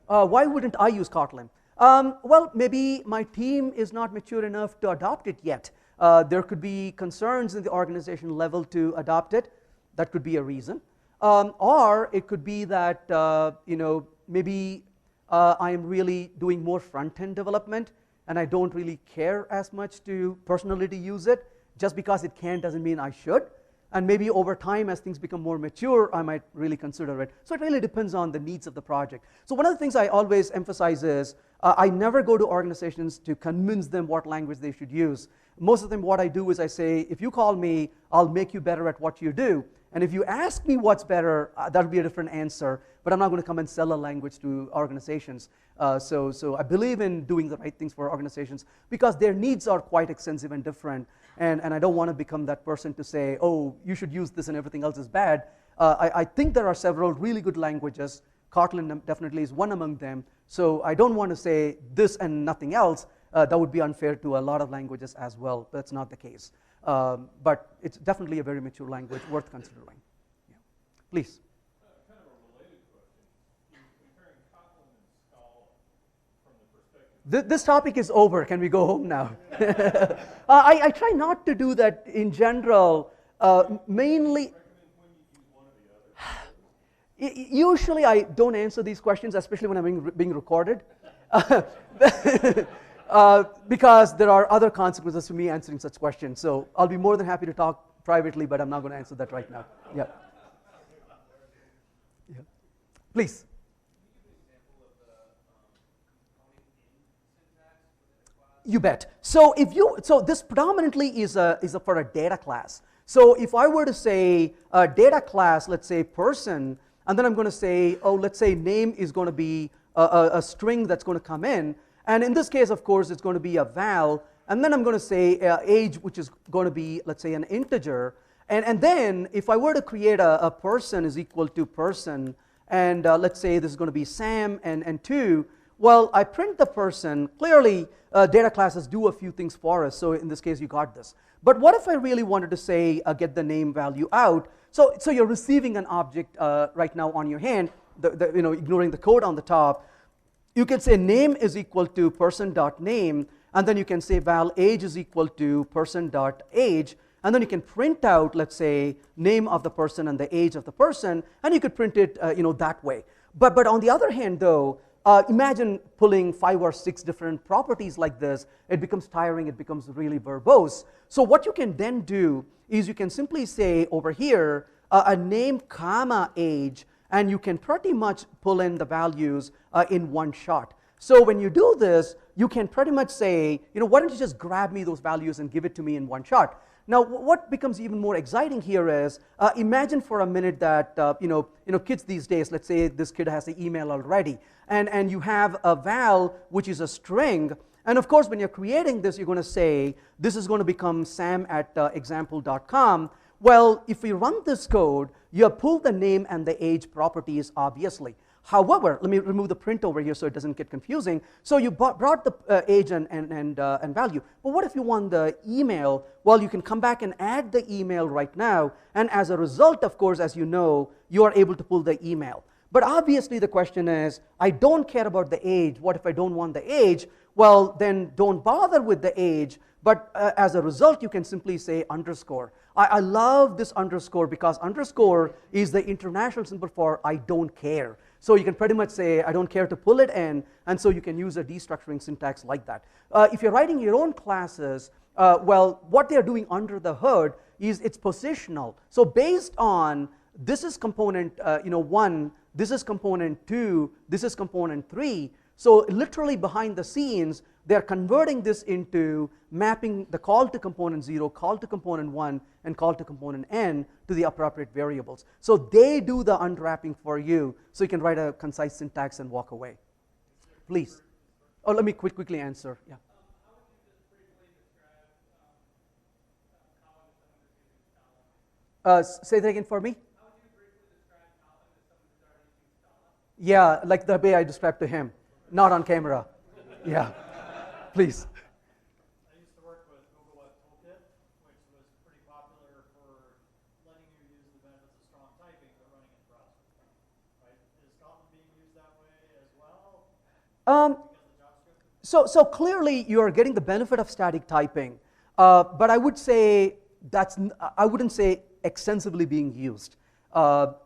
Why wouldn't I use Kotlin? Well, maybe my team is not mature enough to adopt it yet. There could be concerns in the organization level to adopt it. That could be a reason. Or it could be that maybe I am really doing more front-end development, and I don't really care as much to personally to use it. Just because it can doesn't mean I should. And maybe over time, as things become more mature, I might really consider it. So it really depends on the needs of the project. So one of the things I always emphasize is I never go to organizations to convince them what language they should use. Most of them, what I do is I say, if you call me, I'll make you better at what you do. And if you ask me what's better, that'll be a different answer. But I'm not going to come and sell a language to organizations. So I believe in doing the right things for organizations because their needs are quite extensive and different. And I don't want to become that person to say, oh, you should use this and everything else is bad. I think there are several really good languages. Kotlin definitely is one among them. So I don't want to say this and nothing else. That would be unfair to a lot of languages as well. That's not the case. But it's definitely a very mature language worth considering. Yeah. Please. Kind of a related question. Comparing Kotlin and Scala from the perspective. This topic is over. Can we go home now? I try not to do that in general. Mainly. Usually I don't answer these questions, especially when I'm being recorded. Because there are other consequences to me answering such questions. So I'll be more than happy to talk privately, but I'm not going to answer that right now. Yeah. Yeah. Please. You bet. So this predominantly is for a data class. So if I were to say a data class, let's say person, and then I'm going to say, oh, let's say name is going to be a string that's going to come in. And in this case, of course, it's going to be a val. And then I'm going to say age, which is going to be, let's say, an integer. And then if I were to create a person is equal to person, and let's say this is going to be Sam and 2, well, I print the person. Clearly, data classes do a few things for us. So in this case, you got this. But what if I really wanted to say get the name value out? So you're receiving an object right now on your hand, ignoring the code on the top. You can say name is equal to person.name, and then you can say val age is equal to person.age, and then you can print out, let's say, name of the person and the age of the person, and you could print it that way. But on the other hand, though, imagine pulling 5 or 6 different properties like this. It becomes tiring. It becomes really verbose. So what you can then do is you can simply say over here a name comma age, and you can pretty much pull in the values in one shot. So when you do this, you can pretty much say, why don't you just grab me those values and give it to me in one shot? Now, what becomes even more exciting here is, imagine for a minute that kids these days, let's say this kid has the email already, and you have a val which is a string, and of course when you're creating this, you're going to say this is going to become sam@example.com. Well, if we run this code, you have pulled the name and the age properties, obviously. However, let me remove the print over here so it doesn't get confusing. So you brought the age and value. But what if you want the email? Well, you can come back and add the email right now. And as a result, of course, as you know, you are able to pull the email. But obviously the question is, I don't care about the age. What if I don't want the age? Well, then don't bother with the age. But as a result, you can simply say underscore. I love this underscore because underscore is the international symbol for I don't care. So you can pretty much say I don't care to pull it in, and so you can use a destructuring syntax like that. If you're writing your own classes, well, what they're doing under the hood is it's positional. So based on this is component 1, this is component 2, this is component 3. So literally behind the scenes, they're converting this into mapping the call to component 0, call to component 1, and call to component n to the appropriate variables. So they do the unwrapping for you, so you can write a concise syntax and walk away. Please. Oh, let me quickly answer. Yeah. How would you just briefly describe Kotlin to someone who's using Scala? Say that again for me. How would you briefly describe Kotlin to someone who's already using Scala? Yeah, like the way I described to him, not on camera. Yeah, please. I used to work with Google Web Toolkit, which was pretty popular for letting you use the benefits of strong typing, but running in browser. Right? Is Kotlin being used that way as well? So clearly you are getting the benefit of static typing, but I would say I wouldn't say extensively being used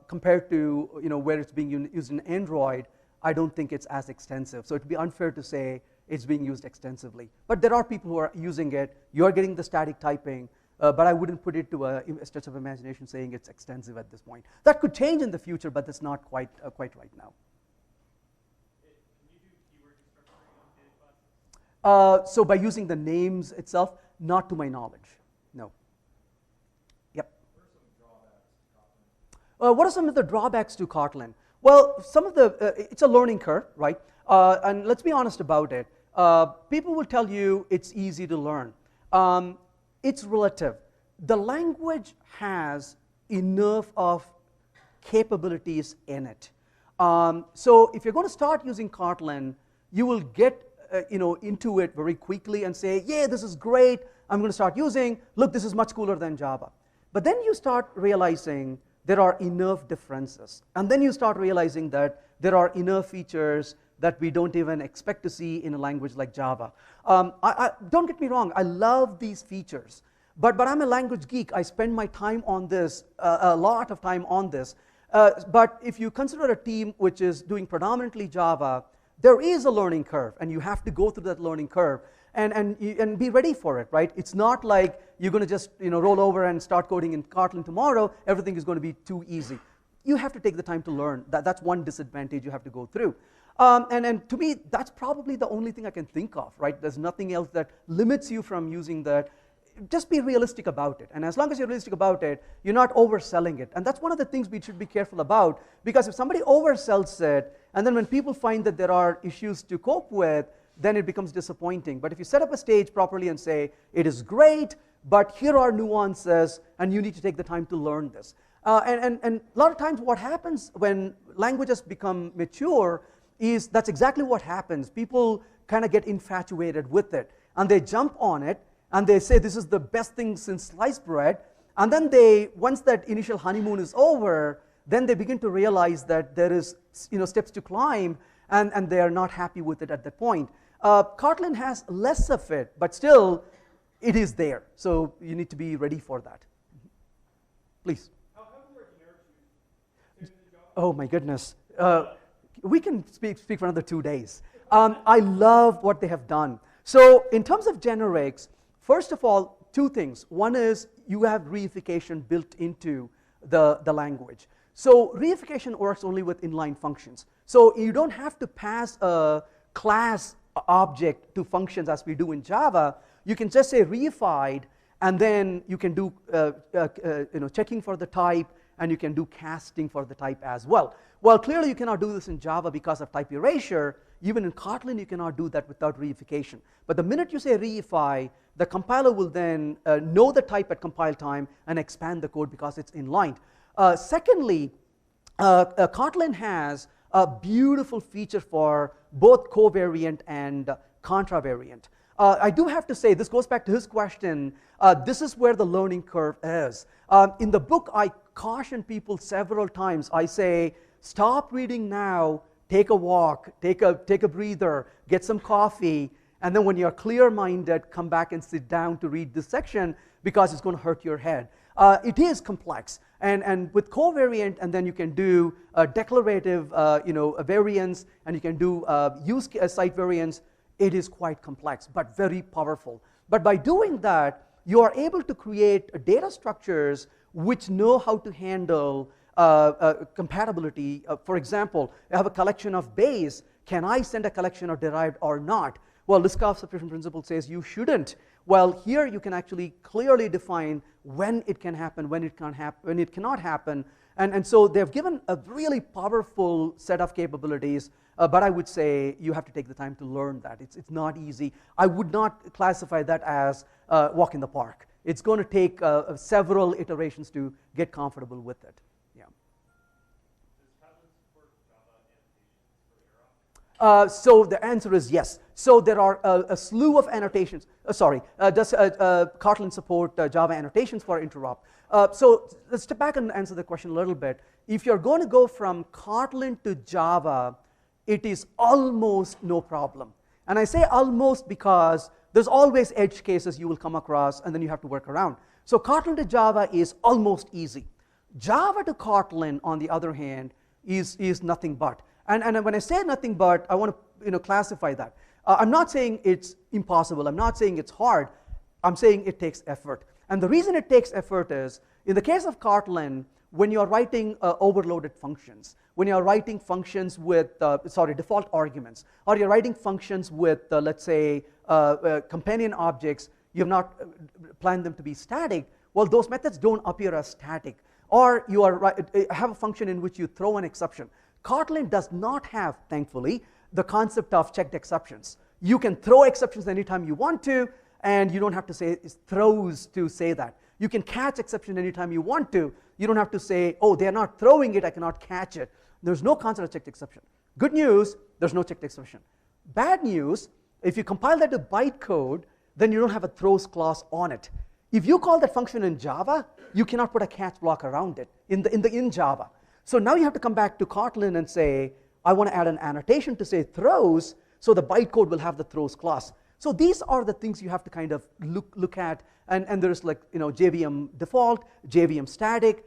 compared to where it's being used in Android. I don't think it's as extensive. So it'd be unfair to say it's being used extensively. But there are people who are using it. You're getting the static typing, but I wouldn't put it to a stretch of imagination saying it's extensive at this point. That could change in the future, but that's not quite right now. Can you do keyword destructuring on data classes? So by using the names itself, not to my knowledge, no. Yep. What are some of the drawbacks to Kotlin? Well, some of it's a learning curve, right? And let's be honest about it. People will tell you it's easy to learn. It's relative. The language has enough of capabilities in it. So if you're going to start using Kotlin, you will get into it very quickly and say, yeah, this is great. I'm going to start using. Look, this is much cooler than Java. But then you start realizing there are enough differences. And then you start realizing that there are enough features that we don't even expect to see in a language like Java. Don't get me wrong, I love these features. But I'm a language geek. I spend my time on this, a lot of time on this. But if you consider a team which is doing predominantly Java, there is a learning curve, and you have to go through that learning curve and be ready for it, right? It's not like you're going to just roll over and start coding in Kotlin tomorrow. Everything is going to be too easy. You have to take the time to learn. That's one disadvantage you have to go through. And to me, that's probably the only thing I can think of, right? There's nothing else that limits you from using that. Just be realistic about it. And as long as you're realistic about it, you're not overselling it. And that's one of the things we should be careful about, because if somebody oversells it, and then when people find that there are issues to cope with, then it becomes disappointing. But if you set up a stage properly and say, it is great, but here are nuances, and you need to take the time to learn this. And a lot of times what happens when languages become mature is that's exactly what happens. People kind of get infatuated with it, and they jump on it, and they say this is the best thing since sliced bread. And then once that initial honeymoon is over, then they begin to realize that there is steps to climb, and they are not happy with it at that point. Kotlin has less of it, but still, it is there. So you need to be ready for that. Please. How come there are generic Java? Oh my goodness. We can speak for another 2 days. I love what they have done. So in terms of generics, first of all, 2 things. One is you have reification built into the language. So reification works only with inline functions. So you don't have to pass a class object to functions as we do in Java. You can just say reified, and then you can do checking for the type, and you can do casting for the type as well. Well, clearly you cannot do this in Java because of type erasure. Even in Kotlin, you cannot do that without reification. But the minute you say reify, the compiler will then know the type at compile time and expand the code because it's inlined. Secondly, Kotlin has a beautiful feature for both covariant and contravariant. I do have to say, this goes back to his question, this is where the learning curve is. In the book, I caution people several times. I say, stop reading now, take a walk, take a breather, get some coffee, and then when you're clear-minded, come back and sit down to read this section because it's going to hurt your head. It is complex. And with covariant, and then you can do declarative variance, and you can do use site variance. It is quite complex, but very powerful. But by doing that, you are able to create data structures which know how to handle compatibility. For example, I have a collection of base. Can I send a collection of derived or not? Well, Liskov substitution principle says you shouldn't. Well, here you can actually clearly define when it can happen, when it can't happen, when it cannot happen. And so they've given a really powerful set of capabilities, but I would say you have to take the time to learn that. It's not easy. I would not classify that as walk in the park. It's going to take several iterations to get comfortable with it. So the answer is yes. So there are a slew of annotations. Does Kotlin support Java annotations for interop? So let's step back and answer the question a little bit. If you're going to go from Kotlin to Java, it is almost no problem. And I say almost because there's always edge cases you will come across, and then you have to work around. So Kotlin to Java is almost easy. Java to Kotlin, on the other hand, is nothing but. And when I say nothing but, I want to classify that. I'm not saying it's impossible. I'm not saying it's hard. I'm saying it takes effort. And the reason it takes effort is, in the case of Kotlin, when you're writing overloaded functions, when you're writing functions with, default arguments, or you're writing functions with, let's say, companion objects, you have not planned them to be static, well, those methods don't appear as static. Or you have a function in which you throw an exception. Kotlin does not have, thankfully, the concept of checked exceptions. You can throw exceptions anytime you want to, and you don't have to say throws to say that. You can catch exception anytime you want to. You don't have to say, oh, they're not throwing it, I cannot catch it. There's no concept of checked exception. Good news, there's no checked exception. Bad news, if you compile that to bytecode, then you don't have a throws clause on it. If you call that function in Java, you cannot put a catch block around it in Java. So now you have to come back to Kotlin and say, I want to add an annotation to say throws, so the bytecode will have the throws clause. So these are the things you have to kind of look at, and there's like JVM default, JVM static,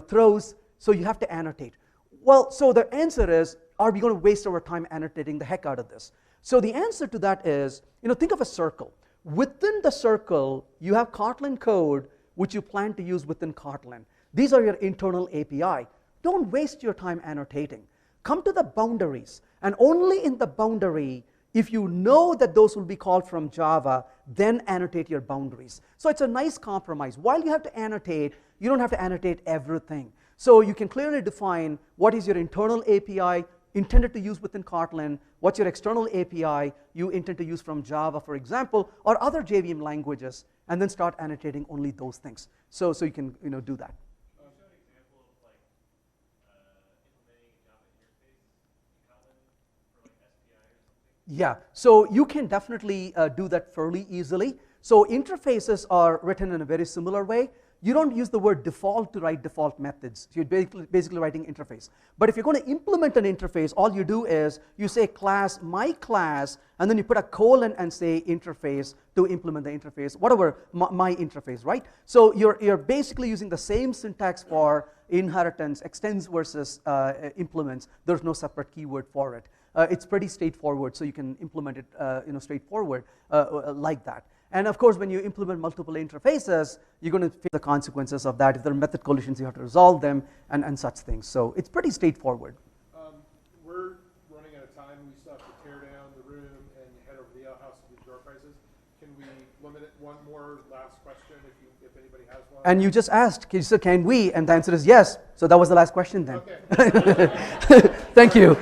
throws. So you have to annotate. Well, so the answer is, are we going to waste our time annotating the heck out of this? So the answer to that is, think of a circle. Within the circle, you have Kotlin code which you plan to use within Kotlin. These are your internal API. Don't waste your time annotating. Come to the boundaries, and only in the boundary, if you know that those will be called from Java, then annotate your boundaries. So it's a nice compromise. While you have to annotate, you don't have to annotate everything. So you can clearly define what is your internal API intended to use within Kotlin, what's your external API you intend to use from Java, for example, or other JVM languages, and then start annotating only those things. So you can do that. Yeah, so you can definitely do that fairly easily. So interfaces are written in a very similar way. You don't use the word default to write default methods. So you're basically writing interface. But if you're going to implement an interface, all you do is you say class, my class, and then you put a colon and say interface to implement the interface, whatever, my interface, right? So you're basically using the same syntax for inheritance, extends versus implements. There's no separate keyword for it. It's pretty straightforward, so you can implement it straightforward like that. And of course, when you implement multiple interfaces, you're going to face the consequences of that. If there are method collisions, you have to resolve them and such things. So it's pretty straightforward. We're running out of time. We still have to tear down the room and head over to the house to do door prizes. Can we limit it one more last question if anybody has one? And you just asked, so can we? And the answer is yes. So that was the last question then. Okay. Thank you.